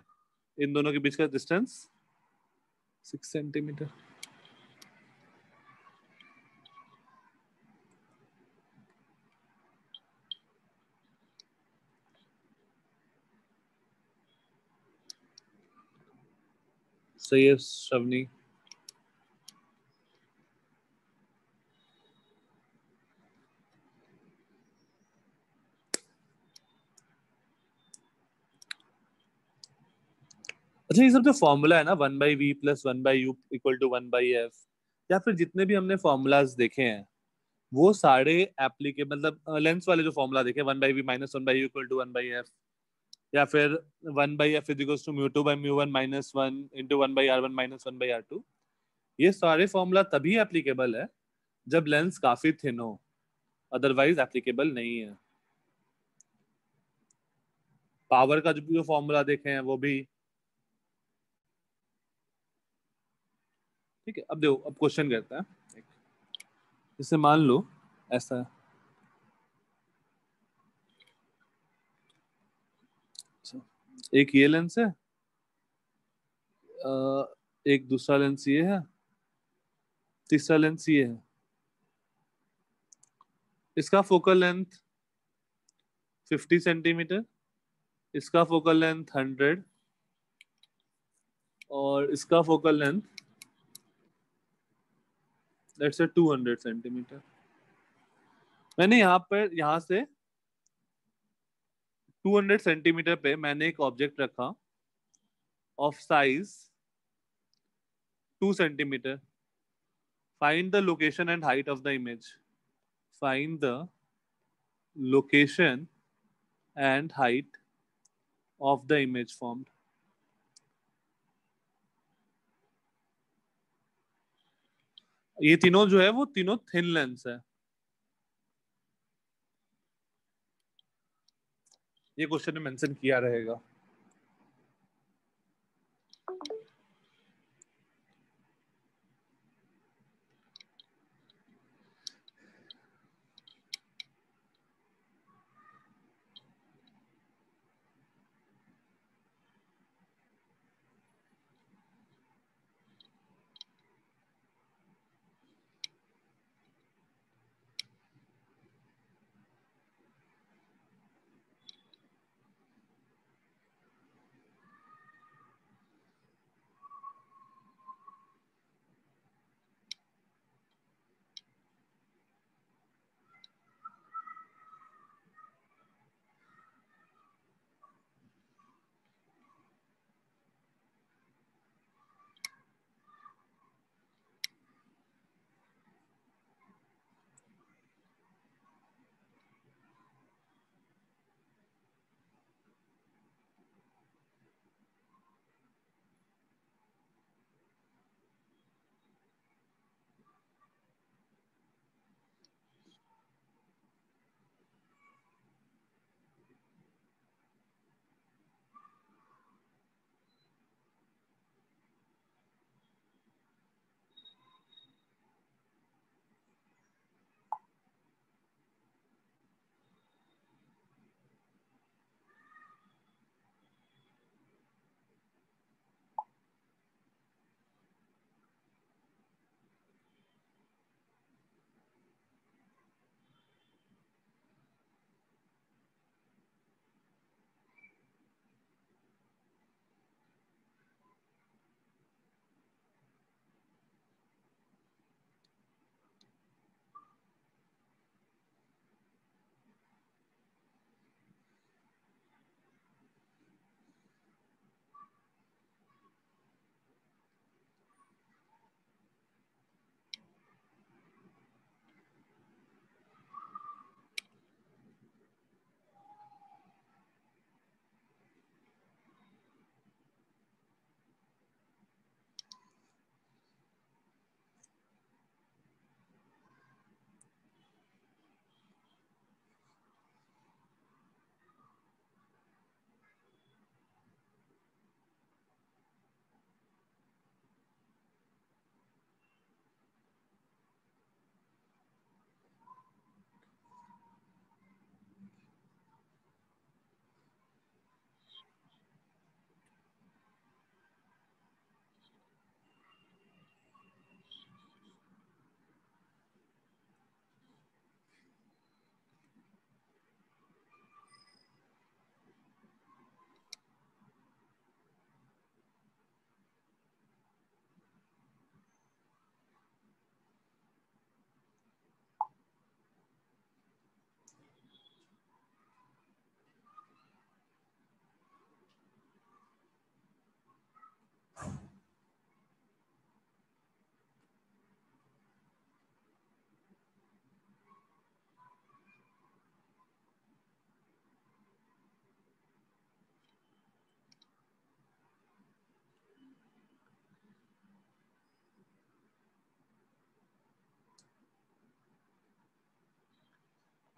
इन दोनों के बीच का डिस्टेंस 6 सेंटीमीटर। सही है श्रवणी। अच्छा, ये सब जो फॉर्मूला है ना 1/v + 1/u = 1/f, या फिर जितने भी हमने फॉर्मूलाज देखे हैं वो सारे एप्लीकेबल, मतलब लेंस वाले जो फॉर्मूला देखे 1/v - 1/u = 1/f, या फिर 1/f = μ2/μ1 - 1 × 1/r1 - 1/r2, ये सारे फॉर्मूला तभी एप्लीकेबल है जब लेंस काफी थिन हो, अदरवाइज एप्लीकेबल नहीं है। पावर का जो फॉर्मूला देखे हैं वो भी ठीक है। अब देखो, अब क्वेश्चन करते हैं। जैसे मान लो ऐसा है, एक ये लेंस है, एक दूसरा लेंस ये है, तीसरा लेंस ये है। इसका फोकल लेंथ 50 सेंटीमीटर, इसका फोकल लेंथ 100 और इसका focal length let's say 200 centimetre. मैंने यहाँ से 200 सेंटीमीटर पे मैंने एक ऑब्जेक्ट रखा of size 2 centimetre. Find the location and height of the image. Find the location and height of the image formed. ये तीनों जो है वो तीनों थिन लेंस है। ये क्वेश्चन में मेंशन किया रहेगा।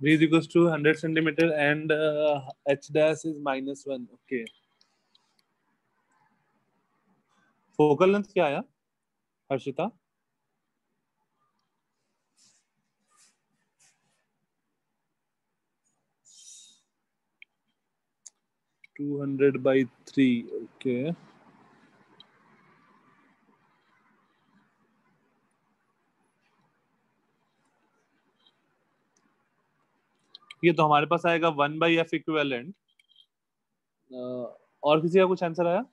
V is equals to 100 centimeter and H dash is -1. Okay. Focal length क्या आया हर्षिता? टू 200/3. Okay. ये तो हमारे पास आएगा 1/f इक्विवेलेंट। और किसी का कुछ आंसर आया?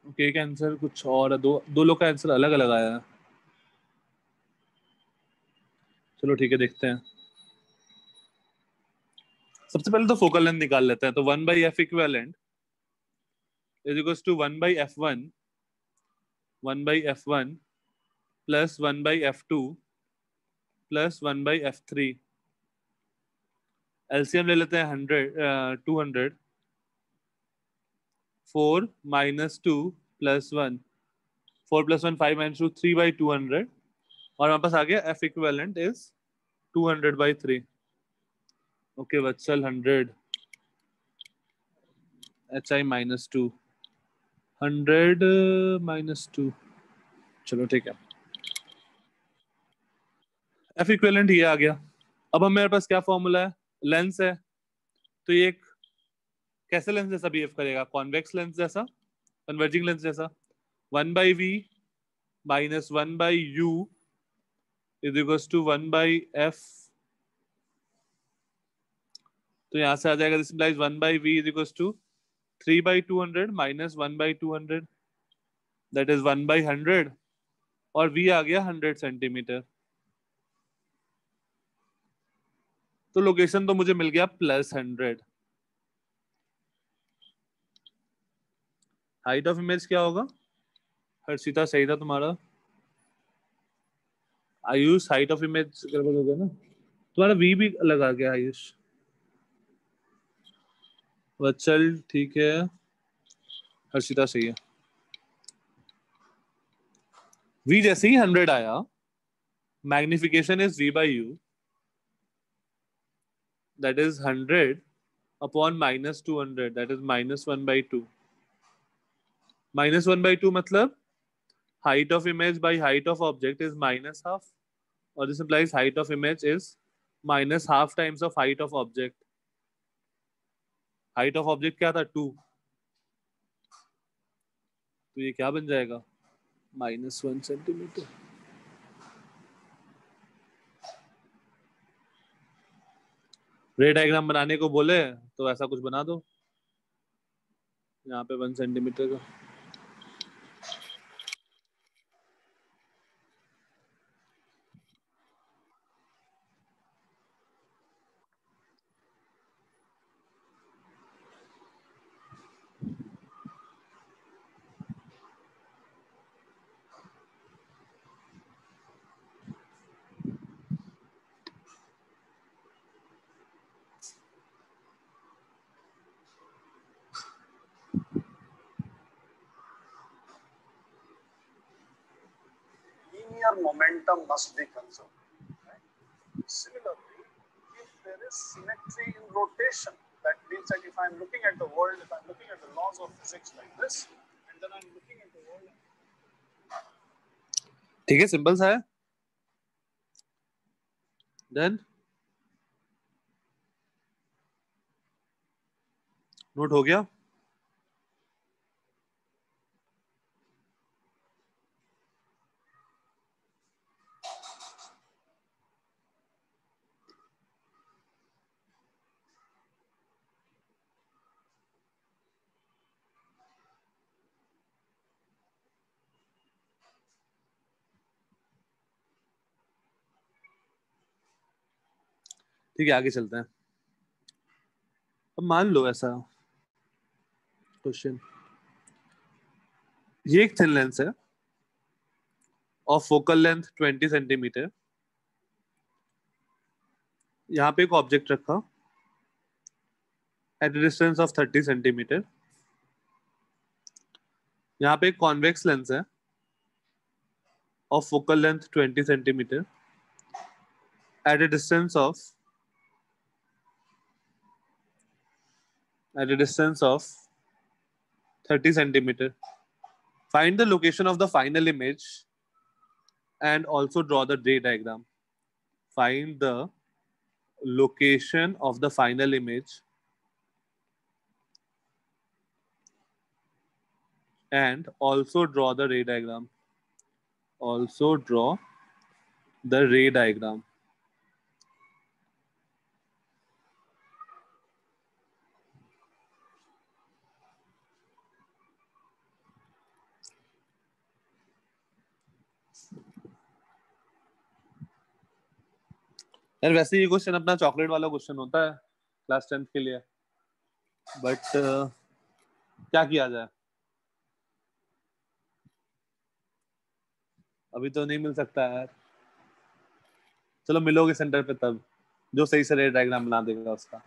ओके, एक आंसर कुछ और है, दो लोग का आंसर अलग अलग आया है। चलो ठीक है, देखते हैं। सबसे पहले तो फोकल लेंथ निकाल लेते हैं। तो 1/f equivalent is equals to 1/f1 plus 1/f2 plus 1/f3। LCM ले लेते हैं 200। 4 - 2 + 1, 4 + 1 5 - 2 3/200। और हमारे पास आ गया F equivalent is 200/3। Okay Vatsal 100 HI -2 100 -2। चलो ठीक है, एफ इक्विवेलेंट ये आ गया। अब हम मेरे पास क्या फॉर्मूला है? लेंस है, तो ये एक कैसे लेंस जैसा बिहेव करेगा? कॉन्वेक्स लेंस जैसा, कन्वर्जिंग लेंस जैसा। 1/v - 1/u is equals to 1/f। तो यहां से आ जाएगा, this implies 1/v is equals to 3/200 - 1/200, that is 1/100। और v आ गया 100 सेंटीमीटर। तो लोकेशन तो मुझे मिल गया +100। हाइट ऑफ इमेज क्या होगा? हर्षिता सही था तुम्हारा। आयुष हाइट ऑफ इमेज गड़बड़ हो गया ना, तुम्हारा वी भी अलग आ गया आयुष। वत्सल ठीक है, हर्षिता सही है। v जैसे ही 100 आया, magnification is v/u, that is 100 upon -200, that is -1/2। -1/2 मतलब height of image by height of object is -half, or this implies height of image is -half times of height of object। height of object क्या था? 2। तो ये क्या बन जाएगा? -1 centimetre. रे diagram बनाने को बोले तो ऐसा कुछ बना दो, यहाँ पे 1 सेंटीमीटर का। Linear momentum must be conserved. Right? Similarly, if there is symmetry in rotation, that means that if I'm looking at the world, if I'm looking at the laws of physics like this, and then I'm looking at the world. ठीक है, simple सा है। Then note हो गया। ठीक है, आगे चलते हैं। अब मान लो ऐसा क्वेश्चन, ये एक थिन लेंस है ऑफ फोकल लेंथ 20 सेंटीमीटर। यहाँ पे एक ऑब्जेक्ट रखा एट डिस्टेंस ऑफ 30 सेंटीमीटर। यहाँ पे एक कॉन्वेक्स लेंस है of focal length 20 centimetre at a distance of 30 centimeter. Find the location of the final image and also draw the ray diagram. Find the location of the final image and also draw the ray diagram. Also draw the ray diagram. यार वैसे ये question अपना chocolate वाला question होता है class 10th के लिए, but क्या किया जाए, अभी तो नहीं मिल सकता है यार। चलो मिलोगे सेंटर पे तब, जो सही से रे डायग्राम बना देगा उसका।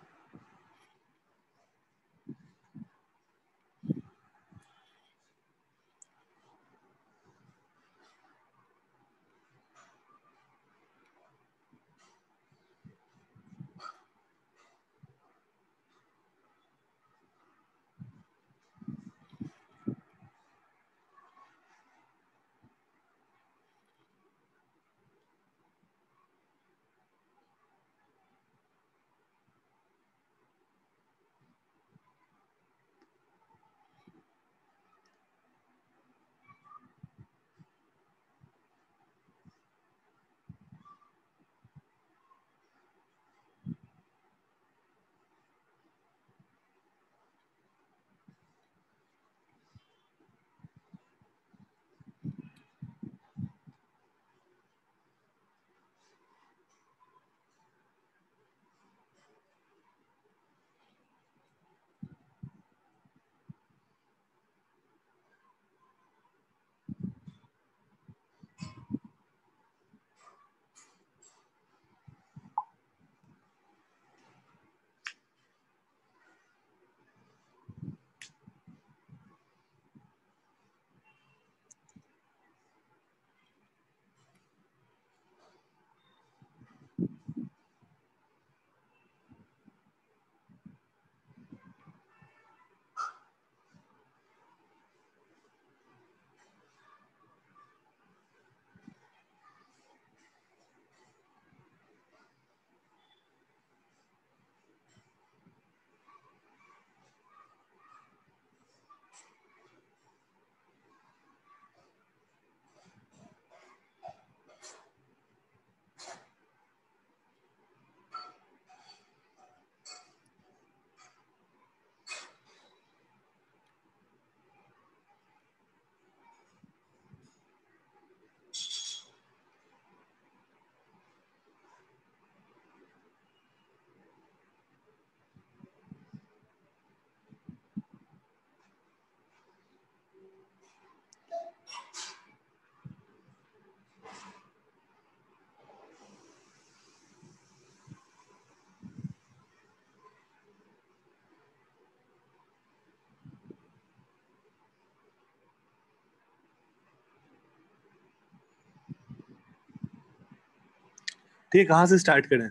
ठीक है, कहाँ से स्टार्ट करें?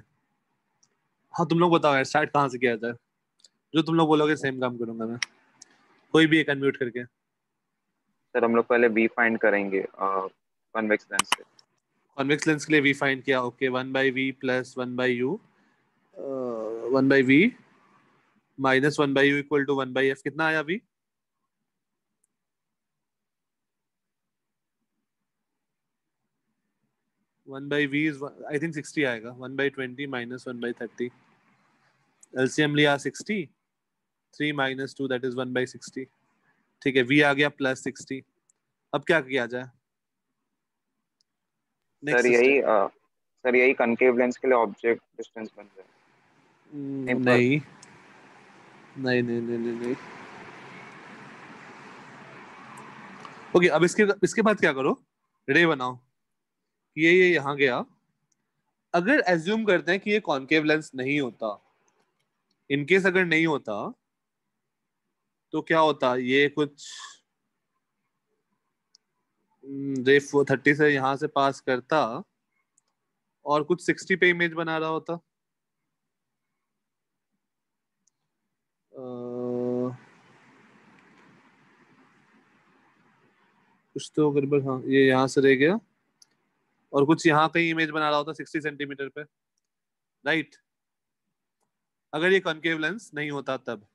हाँ तुम लोग बताओ यार, स्टार्ट कहाँ से किया जाए? जो तुम लोग बोलोगे सेम काम करूंगा मैं। कोई भी एक अनम्यूट करके। सर हम लोग पहले वी फाइंड करेंगे कॉन्वेक्स लेंस से। कॉन्वेक्स लेंस के लिए वी फाइंड किया, ओके 1/v प्लस 1/u 1/v माइनस 1/u इक्वल टू 1/f। कितना आया v? 1/v is I think 60 आएगा। 1/20 माइनस 1/30, एलसीएम लिया 60, 3 माइनस 2 दैट इज 1/60। ठीक है, v आ गया प्लस 60। अब क्या किया जाए? सर यही कनकेव लेंस के लिए ऑब्जेक्ट डिस्टेंस बन जाए। नहीं नहीं नहीं नहीं नहीं नहीं। ओके, अब इसके बाद क्या करो, रे बनाओ। ये यहाँ गया। अगर एज्यूम करते हैं कि ये कॉनकेव लेंस नहीं होता, इनकेस अगर नहीं होता तो क्या होता, ये कुछ रे 30 से यहाँ से पास करता और कुछ 60 पे इमेज बना रहा होता। कुछ तो गड़बड़, हाँ ये यहाँ से रह गया और कुछ यहाँ कहीं इमेज बना रहा होता 60 सेंटीमीटर पे, राइट। अगर ये कॉनकेव लेंस नहीं होता तब,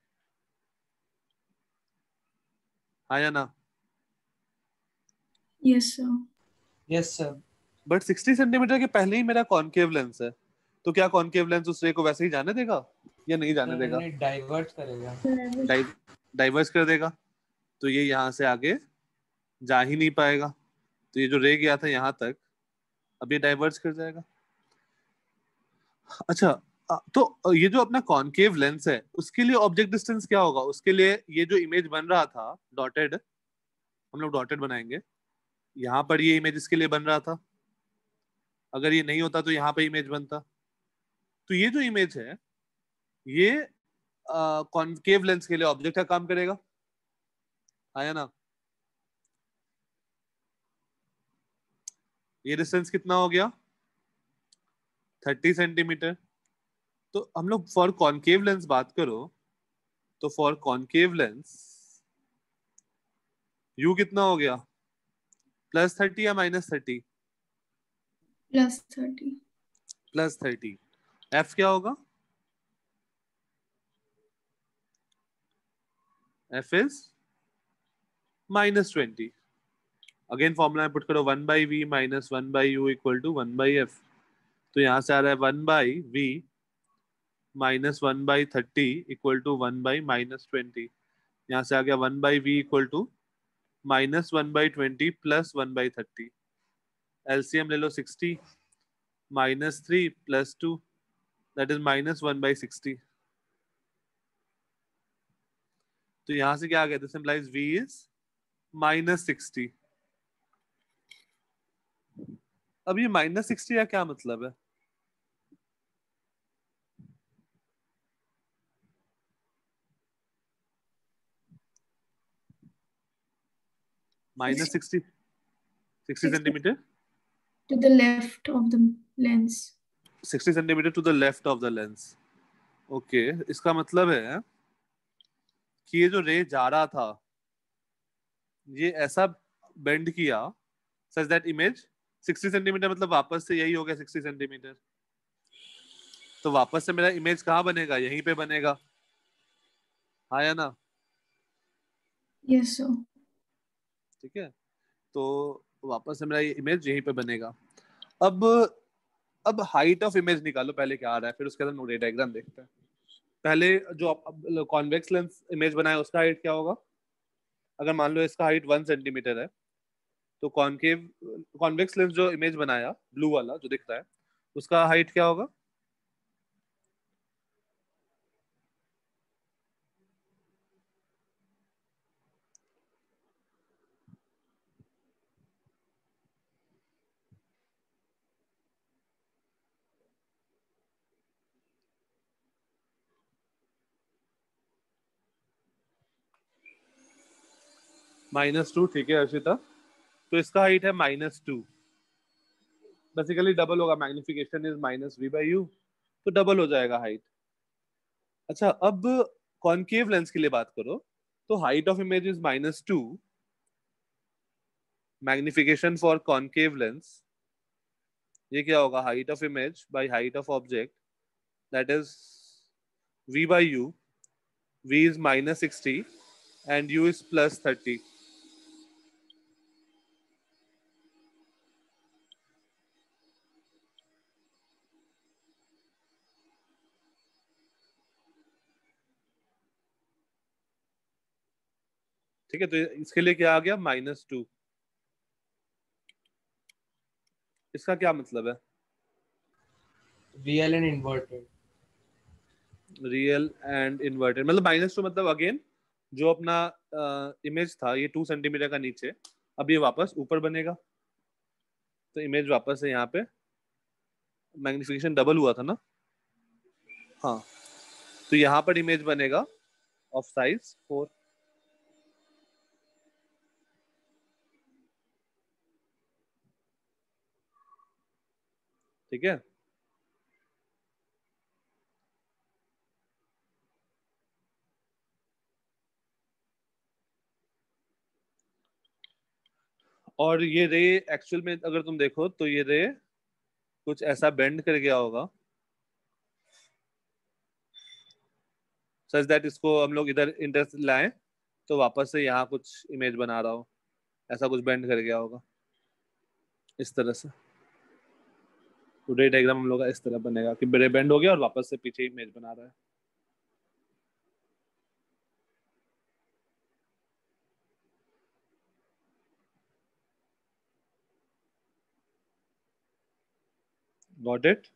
हाँ या ना? Yes, sir. Yes sir. But 60 centimetre के पहले ही मेरा कॉनकेव लेंस है, तो क्या कॉनकेव लेंस उस रे को वैसे ही जाने देगा या नहीं जाने देगा? डाइवर्ट करेगा। डाइवर्स कर देगा, तो ये यहाँ से आगे जा ही नहीं पाएगा। तो ये जो रे गया था यहाँ तक, अब ये डाइवर्स कर जाएगा। अच्छा, तो ये जो अपना कॉनकेव लेंस है उसके लिए ऑब्जेक्ट डिस्टेंस क्या होगा? उसके लिए ये जो इमेज बन रहा था डॉटेड, हम लोग डॉटेड बनाएंगे। यहाँ पर ये इमेज इसके लिए बन रहा था, अगर ये नहीं होता तो यहाँ पे इमेज बनता। तो ये जो इमेज है ये कॉनकेव लेंस के लिए ऑब्जेक्ट का काम करेगा, आया ना? ये डिस्टेंस कितना हो गया? 30 सेंटीमीटर। तो हम लोग फॉर कॉनकेव लेंस बात करो तो फॉर कॉनकेव लेंस यू कितना हो गया? +30 या -30? +30. +30। एफ क्या होगा? F is -20। Again formula put करो, 1/v - 1/u = 1/f। तो यहां से आ रहा है 1/v - 1/30 = 1/-20। यहाँ से आ गया 1/v = -1/20 + 1/30। एलसीएम ले लो 60 -3 + 2, दैट इज -1/60। तो यहां से क्या आ गया? This implies v is -60। अब ये -60 का क्या मतलब है? -60 60 centimetre To the left of the lens. 60 centimetre to the left of the lens. Okay, इसका मतलब है कि ये जो रे जा रहा था ये ऐसा बेंड किया सच दैट इमेज 60 सेंटीमीटर, मतलब वापस से यही हो गया 60 सेंटीमीटर। तो वापस से मेरा इमेज कहाँ बनेगा? यहीं पे बनेगा, हाँ या ना? Yes, sir. ठीक है, तो वापस से मेरा ये इमेज यहीं पे बनेगा। अब हाइट ऑफ इमेज निकालो पहले क्या आ रहा है, फिर उसके बाद रे डायग्राम देखते हैं। पहले जो कॉन्वेक्स लेंस इमेज बनाया उसका हाइट क्या होगा? अगर मान लो इसका हाइट 1 सेंटीमीटर है, तो कॉन्वेक्स लेंस जो इमेज बनाया ब्लू वाला जो दिख रहा है उसका हाइट क्या होगा? -2। ठीक है अर्शिता, तो इसका हाइट है -2। बेसिकली डबल होगा, मैग्निफिकेशन इज -v/u, तो डबल हो जाएगा हाइट। अच्छा, अब कॉनकेव लेंस के लिए बात करो तो height of image is -2, magnification for concave lens ये क्या होगा? Height of image by height of object, that is v/u। v is -60 and u is +30। ठीक है, तो इसके लिए क्या आ गया? -2। इसका क्या मतलब है? VLN inverted। Real and inverted मतलब -2 मतलब अगेन जो अपना इमेज था ये 2 सेंटीमीटर का नीचे, अब ये वापस ऊपर बनेगा, तो इमेज वापस से यहाँ पे मैग्निफिकेशन डबल हुआ था ना, हाँ, तो यहाँ पर इमेज बनेगा ऑफ साइज 4। ठीक है, और ये रे एक्चुअल में अगर तुम देखो तो ये रे कुछ ऐसा बेंड कर गया होगा सच दैट इसको हम लोग इधर इंटर लाएं तो वापस से यहाँ कुछ इमेज बना रहा हो, ऐसा कुछ बेंड कर गया होगा इस तरह से। तो रे डायग्राम हम लोग का इस तरह बनेगा कि रे बेंड हो गया और वापस से पीछे इमेज बना रहा है। Got it?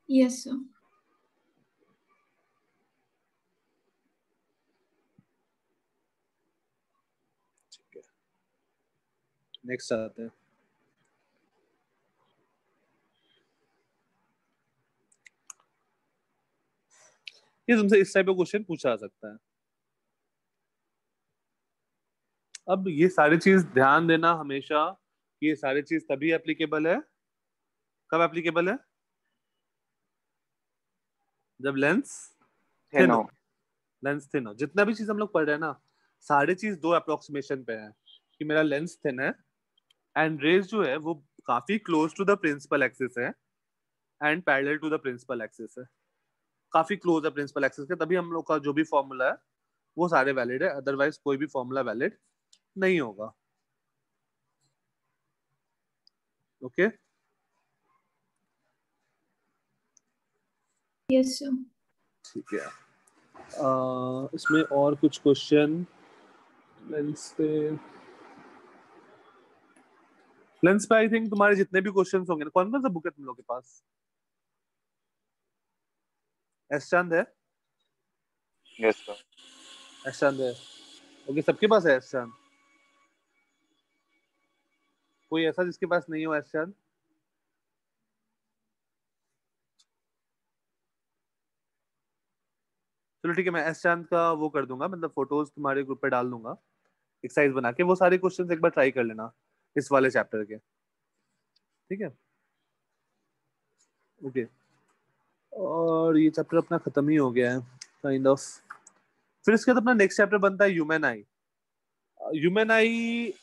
Yes, sir. ठीक है, नेक्स्ट आते हैं। ये तुमसे इस टाइप का क्वेश्चन पूछा जा सकता है। अब ये सारी चीज ध्यान देना हमेशा, ये सारी चीज तभी एप्लीकेबल है, कब एप्लीकेबल है? जब लेंस थिन हो, लेंस थिन हो। जितना भी चीज हम लोग पढ़ रहे हैं ना, सारी चीज दो अप्रोक्सीमेशन पे है कि मेरा लेंस थिन है एंड रेज जो है वो काफी close to the principal axis है and parallel to the principal axis है, काफी क्लोज है प्रिंसिपल एक्सिस के, तभी हम लोग का जो भी फॉर्मूला है वो सारे वैलिड है, अदरवाइज कोई भी फॉर्मूला वैलिड नहीं होगा। Okay Yes, sir. ठीक है, इसमें और कुछ क्वेश्चन लेंस पे आई थिंक तुम्हारे जितने भी क्वेश्चंस होंगे ना, कौन कौन सा बुक है तुम लोग के पास? एस चांद है? Yes sir. एस चांद है, ओके, सबके पास है एस चांद? कोई ऐसा जिसके पास नहीं हो एस चांद? चलो ठीक है, मैं एस चांद का वो कर दूंगा, मतलब फोटोज तुम्हारे ग्रुप पे डाल दूंगा एक्सरसाइज बना के, वो सारे क्वेश्चंस एक बार ट्राई कर लेना इस वाले चैप्टर के, ठीक है? ओके, और ये चैप्टर अपना खत्म ही हो गया है काइंड ऑफ। फिर इसके बाद अपना नेक्स्ट चैप्टर बनता है human I. Human I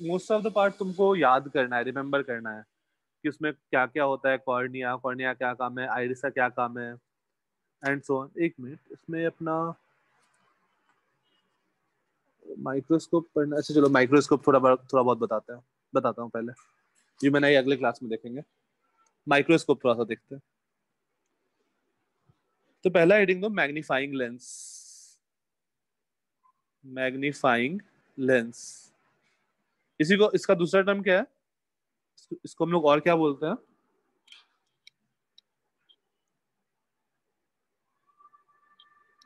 most of the part तुमको याद करना है, रिमेम्बर करना है कि उसमें क्या क्या होता है, कॉर्निया, कॉर्निया क्या काम है, आइरिस का क्या काम है एंड सो ऑन। एक मिनट, इसमें अपना माइक्रोस्कोप पढ़ना, अच्छा चलो माइक्रोस्कोप थोड़ा बहुत बताता हूँ पहले, ह्यूमन आई अगले क्लास में देखेंगे, माइक्रोस्कोप थोड़ा सा देखते हैं। तो पहला हेडिंग दो मैग्नीफाइंग लेंस। मैग्नीफाइंग लेंस, इसी को, इसका दूसरा टर्म क्या है? इसको हम लोग और क्या बोलते हैं?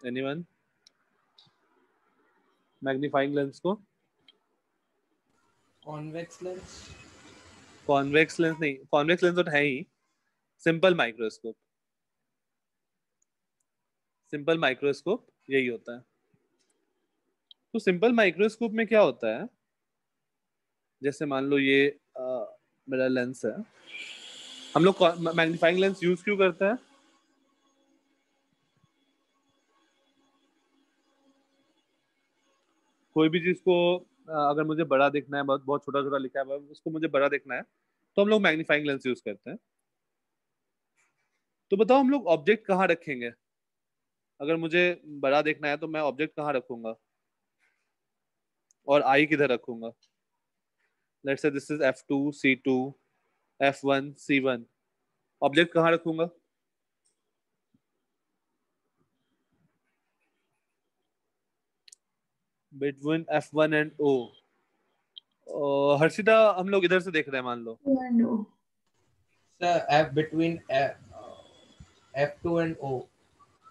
एनीवन? मैग्नीफाइंग लेंस को कॉन्वेक्स लेंस। कॉन्वेक्स लेंस नहीं, कॉन्वेक्स लेंस तो है ही, सिंपल माइक्रोस्कोप, सिंपल माइक्रोस्कोप यही होता है। तो सिंपल माइक्रोस्कोप में क्या होता है, जैसे मान लो ये मेरा लेंस है, हम लोग मैग्नीफाइंग लेंस यूज क्यों करते हैं? कोई भी चीज को अगर मुझे बड़ा देखना है, बहुत बहुत छोटा छोटा लिखा है उसको मुझे बड़ा देखना है, तो हम लोग मैग्नीफाइंग लेंस यूज करते हैं। तो बताओ हम लोग ऑब्जेक्ट कहाँ रखेंगे? अगर मुझे बड़ा देखना है तो मैं ऑब्जेक्ट कहाँ रखूंगा और आई किधर रखूंगा? Let's say this is F2 C2 F1 C1, object कहाँ रखूंगा? Between F1 and O। Harshita हम लोग इधर से देख रहे हैं मान लो, No. Sir F between F2 and O.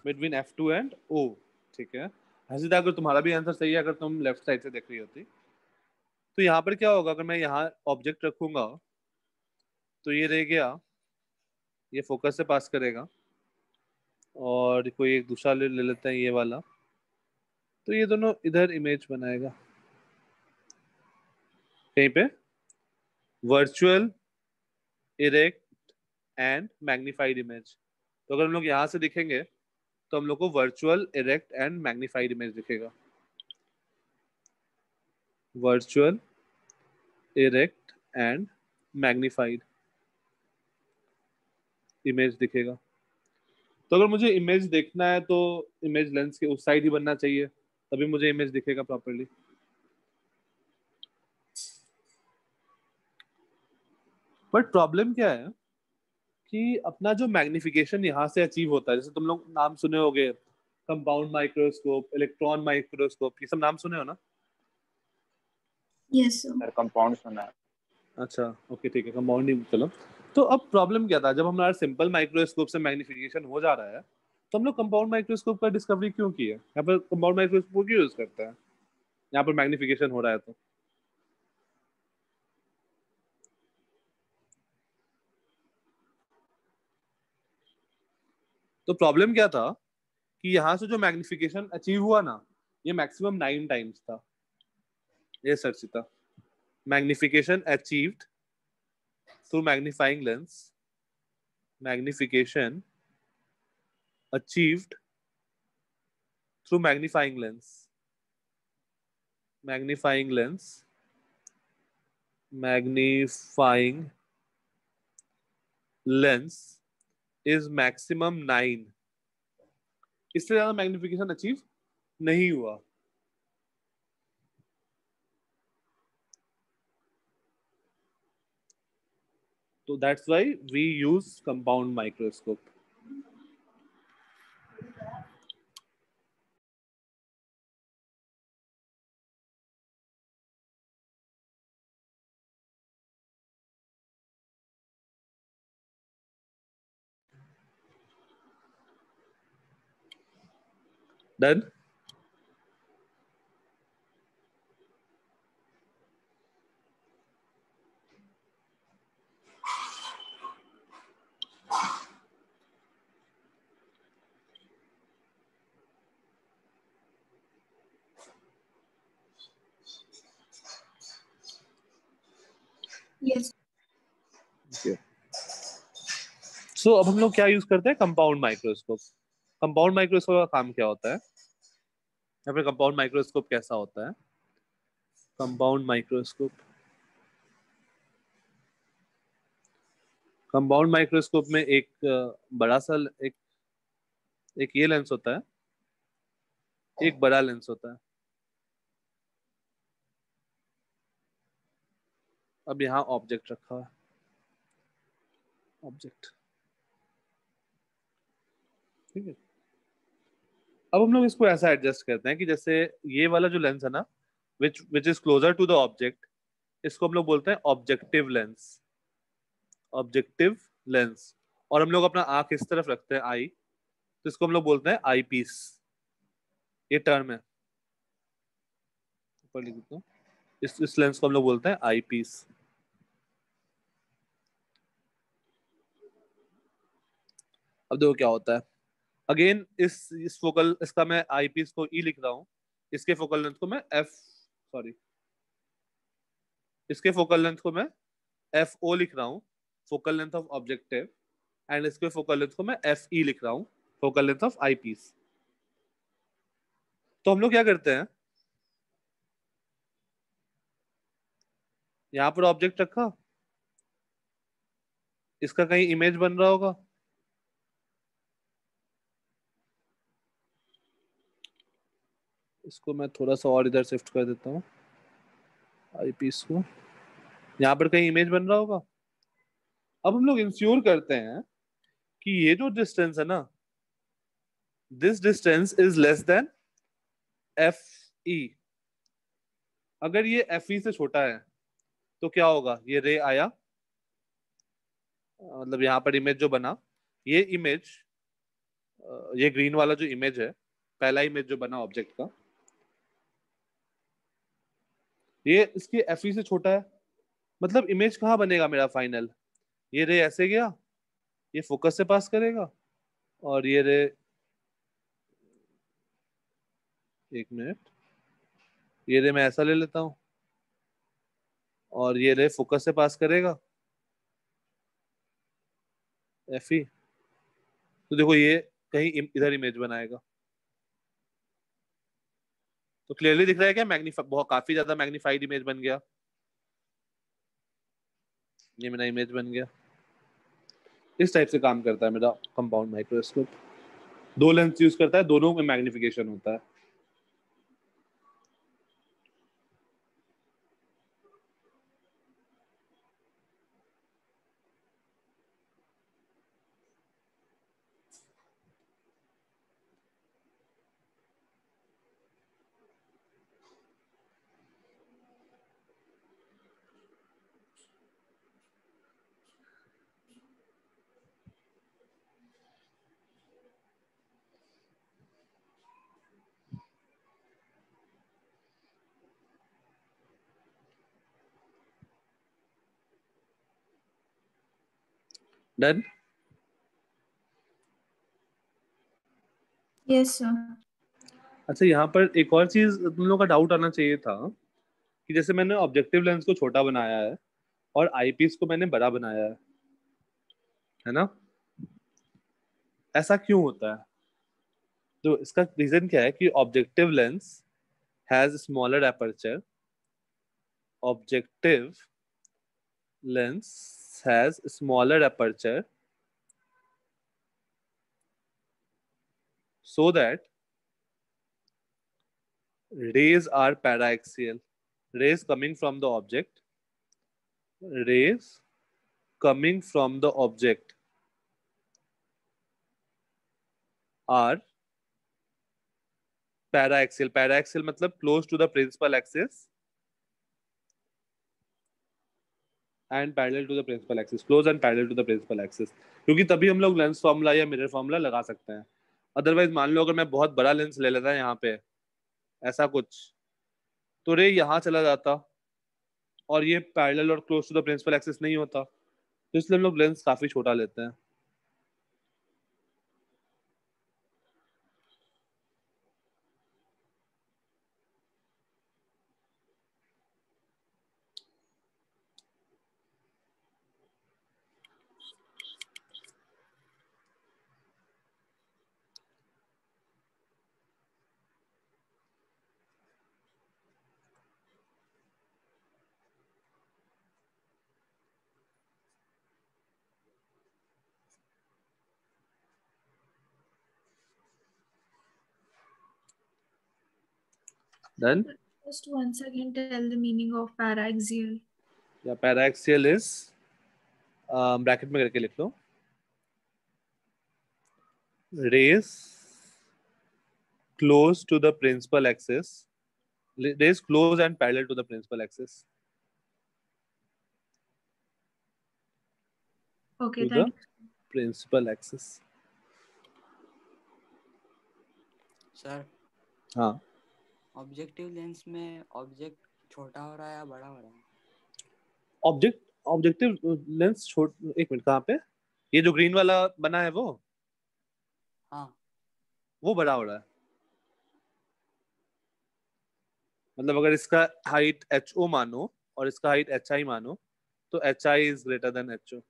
Between F2 and O। ठीक है हसीदा, अगर तुम्हारा भी आंसर सही है, अगर तुम लेफ्ट साइड से देख रही होती, तो यहाँ पर क्या होगा, अगर मैं यहाँ ऑब्जेक्ट रखूंगा तो ये रह गया, ये फोकस से पास करेगा, और कोई एक दूसरा ले लेते हैं ये वाला, तो ये दोनों इधर इमेज बनाएगा कहीं पे, virtual erect and magnified image. तो अगर हम लोग यहाँ से दिखेंगे तो हम लोग को virtual erect and magnified image दिखेगा, virtual erect and magnified image दिखेगा। तो अगर मुझे इमेज देखना है तो इमेज लेंस के उस साइड ही बनना चाहिए, तभी मुझे इमेज दिखेगा प्रॉपर्ली। बट प्रॉब्लम क्या है कि अपना जो मैग्निफिकेशन यहाँ से अचीव होता है, जैसे तुम लोग नाम सुने होगे, कंपाउंड माइक्रोस्कोप, इलेक्ट्रॉन माइक्रोस्कोप, ये सब नाम सुने हो ना? Yes, sir. सर कंपाउंड सुना है। अच्छा ओके ठीक है, कंपाउंड ही चलो। तो अब प्रॉब्लम क्या था, जब हमारा सिंपल माइक्रोस्कोप से मैग्निफिकेशन हो जा रहा है, तो हम लोग कंपाउंड माइक्रोस्कोप का डिस्कवरी क्यों की है? यहाँ पर कंपाउंड माइक्रोस्कोप क्यों यूज करते हैं? यहाँ पर मैग्निफिकेशन हो रहा है तो प्रॉब्लम क्या था कि यहाँ से जो मैग्निफिकेशन अचीव हुआ ना, ये मैक्सिमम 9 टाइम्स था। ये सर्च था, magnification achieved through magnifying lens, magnification achieved through magnifying lens, magnifying lens, magnifying lens is maximum 9। इससे ज्यादा मैग्निफिकेशन अचीव नहीं हुआ। तो that's why we use compound microscope। Done? Yes. Okay. So अब हम लोग क्या यूज करते हैं? Compound microscope. कंपाउंड माइक्रोस्कोप का काम क्या होता है, या फिर कंपाउंड माइक्रोस्कोप कैसा होता है? कंपाउंड माइक्रोस्कोप, कंपाउंड माइक्रोस्कोप में एक बड़ा सा एक ये लेंस होता है, एक बड़ा लेंस होता है। अब यहाँ ऑब्जेक्ट रखा है, ऑब्जेक्ट, ठीक है। अब हम लोग इसको ऐसा एडजस्ट करते हैं कि जैसे ये वाला जो लेंस है ना, which is closer to the object, इसको हम लोग बोलते हैं ऑब्जेक्टिव लेंस, ऑब्जेक्टिव लेंस। और हम लोग अपना आंख इस तरफ रखते हैं, आई, तो इसको हम लोग बोलते हैं आई पीस। ये टर्म है, ऊपर लिख देता हूं, इस लेंस को हम लोग बोलते हैं आई पीस। अब देखो क्या होता है, अगेन इस फोकल, इसका मैं आई पीस को ई लिख रहा हूँ, इसके फोकल लेंथ को मैं इसके फोकल लेंथ को मैं एफ ओ लिख रहा हूँ, focal length of objective, and इसके फोकल लेंथ को मैं एफ ई लिख रहा हूँ, focal length of eyepiece. तो हम लोग क्या करते हैं, यहां पर ऑब्जेक्ट रखा, इसका कहीं इमेज बन रहा होगा, इसको मैं थोड़ा सा और इधर शिफ्ट कर देता हूँ, आई पीस को, यहाँ पर कहीं इमेज बन रहा होगा। अब हम लोग इंश्योर करते हैं कि ये जो डिस्टेंस है ना, this distance is less than F E. अगर ये एफ ई से छोटा है तो क्या होगा, ये रे आया, मतलब यहाँ पर इमेज जो बना, ये इमेज ये ग्रीन वाला जो इमेज है, पहला इमेज जो बना ऑब्जेक्ट का, ये इसके एफई से छोटा है, मतलब इमेज कहाँ बनेगा मेरा फाइनल? ये रे ऐसे गया, ये फोकस से पास करेगा, और ये रे, एक मिनट, ये रे मैं ऐसा ले लेता हूँ, और ये रे फोकस से पास करेगा एफई, तो देखो ये कहीं इधर इमेज बनाएगा। तो क्लियरली दिख रहा है क्या? बहुत काफी ज्यादा मैग्नीफाइड इमेज बन गया, ये मेरा इमेज बन गया। इस टाइप से काम करता है मेरा कंपाउंड माइक्रोस्कोप। 2 लेंस यूज करता है, दोनों में मैग्निफिकेशन होता है। डन? Yes, sir. अच्छा, यहाँ पर एक और चीज तुम लोगों का डाउट आना चाहिए था कि जैसे मैंने ऑब्जेक्टिव लेंस को छोटा बनाया है और आईपीस को मैंने बड़ा बनाया है ना? ऐसा क्यों होता है? तो इसका रीजन क्या है कि objective lens has smaller aperture, objective lens has smaller aperture so that rays are paraxial. Rays coming from the object, rays coming from the object are paraxial. Paraxial मतलब close to the principal axis and parallel to the principal axis. Close and parallel to the principal axis. क्योंकि तभी हम लोग lens formula या mirror formula लगा सकते हैं। Otherwise मान लो अगर मैं बहुत बड़ा लेंस ले लेता यहाँ पे ऐसा कुछ, तो रे यहाँ चला जाता और ये पैरेलल और close to the principal axis नहीं होता, तो इसलिए हम लोग लेंस काफी छोटा लेते हैं। Done? Just once again tell the meaning of paraxial. या पैराक्सियल इज, ब्रैकेट में करके लिख लो, rays close to the principal axis, rays close and parallel to the principal axis. Okay, To the thank you. principal axis. Sir हाँ, objective lens में object छोटा हो रहा है या बड़ा हो रहा है? ऑब्जेक्टिव लेंस एक मिनट, कहाँ पे? ये जो ग्रीन वाला बना है वो हाँ वो बड़ा हो रहा है। मतलब अगर इसका हाइट HO मानो और इसका हाइट HI मानो, तो HI is greater than HO।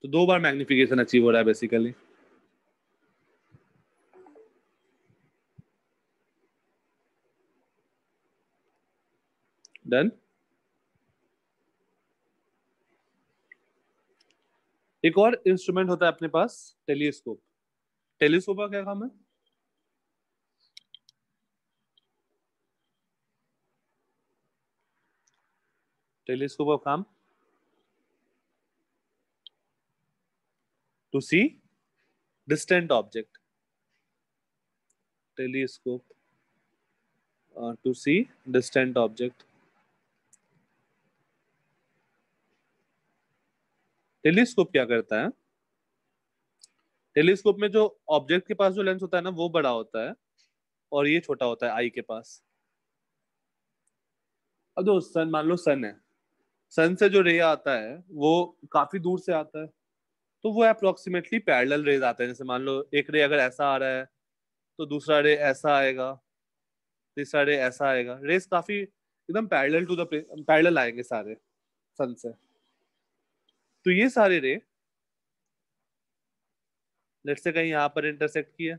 तो 2 बार मैग्निफिकेशन अचीव हो रहा है बेसिकली। डन? एक और इंस्ट्रूमेंट होता है अपने पास, टेलीस्कोप। टेलीस्कोप का क्या काम है? टेलीस्कोप का काम to see distant object. Telescope to see distant object. Telescope क्या करता है? टेलीस्कोप में जो ऑब्जेक्ट के पास जो लेंस होता है ना वो बड़ा होता है और ये छोटा होता है आई के पास। अब जो सन, मान लो सन है, सन से जो रे आता है वो काफी दूर से आता है, तो वो अप्रोक्सीमेटली पैरेलल रेज आते हैं। जैसे मान लो एक रे अगर ऐसा आ रहा है तो दूसरा रे ऐसा आएगा, तीसरा रे ऐसा आएगा। रेस काफी एकदम पैरेलल टू द पैरेलल आएंगे सारे सन से। तो ये सारे रे लेट्स से कहीं यहाँ पर इंटरसेक्ट किया,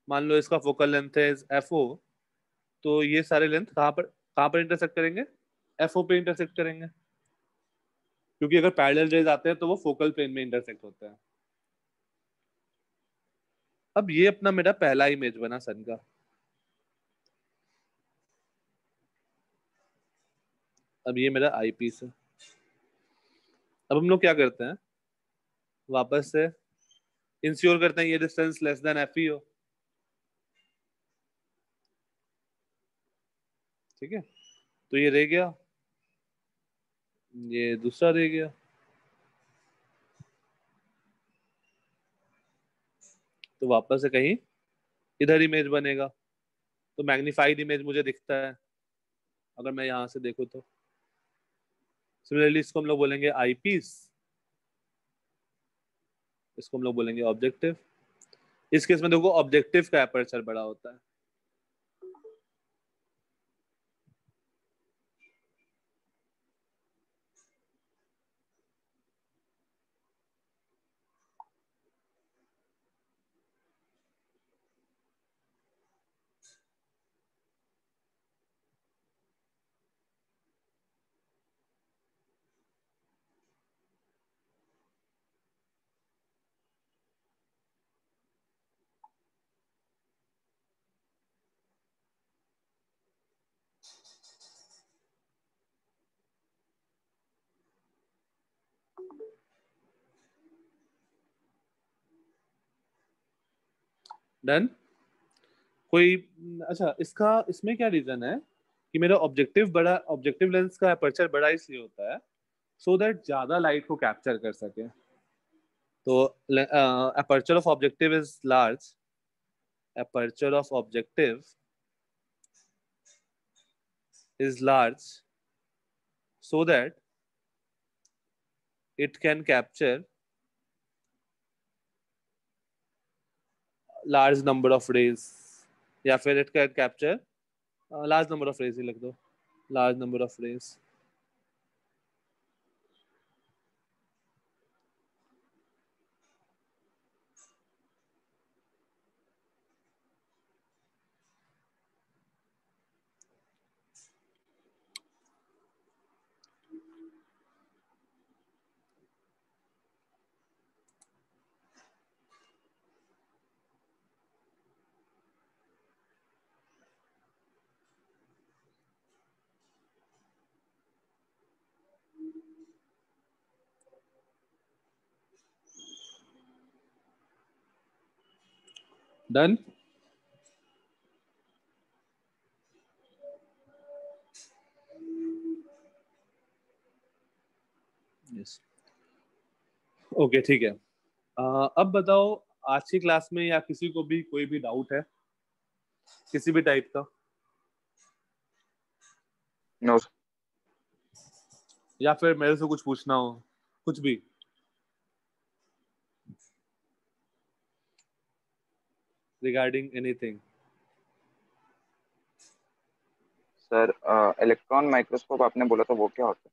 मान लो इसका फोकल लेंथ है FO, तो ये सारे लेंथ कहाँ पर इंटरसेक्ट करेंगे? FO पे इंटरसेक्ट करेंगे, क्योंकि अगर पैरेलल रेज आते हैं तो वो फोकल प्लेन में इंटरसेक्ट होते हैं। अब ये अपना मेरा पहला इमेज बना सन का। अब ये मेरा आई पीस है। अब हम लोग क्या करते हैं, वापस से इंश्योर करते हैं ये डिस्टेंस लेस देन FE हो। ठीक है, तो ये रह गया, ये दूसरा रह गया। तो वापस से कहीं इधर इमेज बनेगा, तो मैग्नीफाइड इमेज मुझे दिखता है अगर मैं यहां से देखूं तो। सिमिलरली इसको हम लोग बोलेंगे आई पीस, इसको हम लोग बोलेंगे ऑब्जेक्टिव। इस केस में देखो ऑब्जेक्टिव का एपर्चर बड़ा होता है। डन। कोई अच्छा, इसमें क्या रीजन है कि मेरा ऑब्जेक्टिव लेंस का अपर्चर बड़ा इसलिए होता है सो दैट ज्यादा लाइट को कैप्चर कर सके। तो aperture of objective is large, aperture of objective is large so that it can capture large number of rays, या फिर it can capture large number of rays ही लिख दो, large number of rays। Done. Yes, okay ठीक है। अब बताओ आज की क्लास में या किसी को भी कोई भी डाउट है किसी भी टाइप का? नो या फिर मेरे से कुछ पूछना हो, कुछ भी? Regarding anything? Sir, electron microscope आपने बोला था, वो क्या होता है?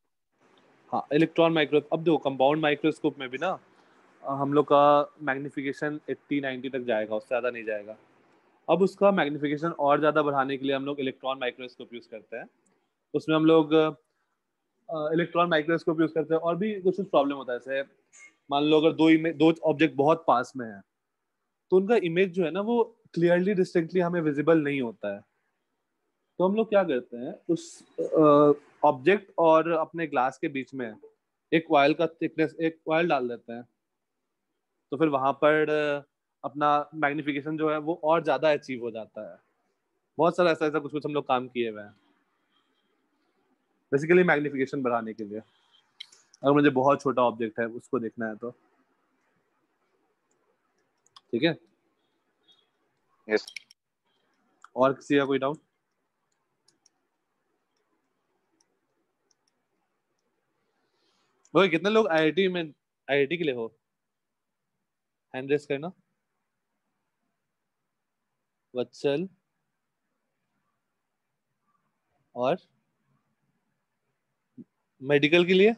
हाँ, इलेक्ट्रॉन माइक्रोस्कोप। अब देखो कंपाउंड माइक्रोस्कोप में भी ना हम लोग का मैग्निफिकेशन 80-90 तक जाएगा, उससे ज़्यादा नहीं जाएगा। अब उसका मैग्निफिकेशन और ज़्यादा बढ़ाने के लिए हम लोग इलेक्ट्रॉन माइक्रोस्कोप यूज़ करते हैं। उसमें हम लोग इलेक्ट्रॉन माइक्रोस्कोप यूज़ करते हैं। और भी कुछ प्रॉब्लम होता है, जैसे मान लो अगर दो ऑब्जेक्ट बहुत पास में है तो उनका इमेज जो है ना वो क्लियरली डिस्टिंक्टली हमें विजिबल नहीं होता है। तो हम लोग क्या करते हैं, उस ऑब्जेक्ट और अपने ग्लास के बीच में एक कॉइल का थिकनेस, एक कॉइल डाल देते हैं। तो फिर वहां पर अपना मैग्निफिकेशन जो है वो और ज्यादा अचीव हो जाता है। बहुत सारा ऐसा ऐसा कुछ कुछ हम लोग काम किए हुए हैं बेसिकली मैग्निफिकेशन बढ़ाने के लिए। अगर मुझे बहुत छोटा ऑब्जेक्ट है उसको देखना है तो ठीक है। यस और किसी का कोई डाउट? वो कितने लोग आईआईटी में आईआईटी के लिए हो? हैंड रेस करना। वत्सल और मेडिकल के लिए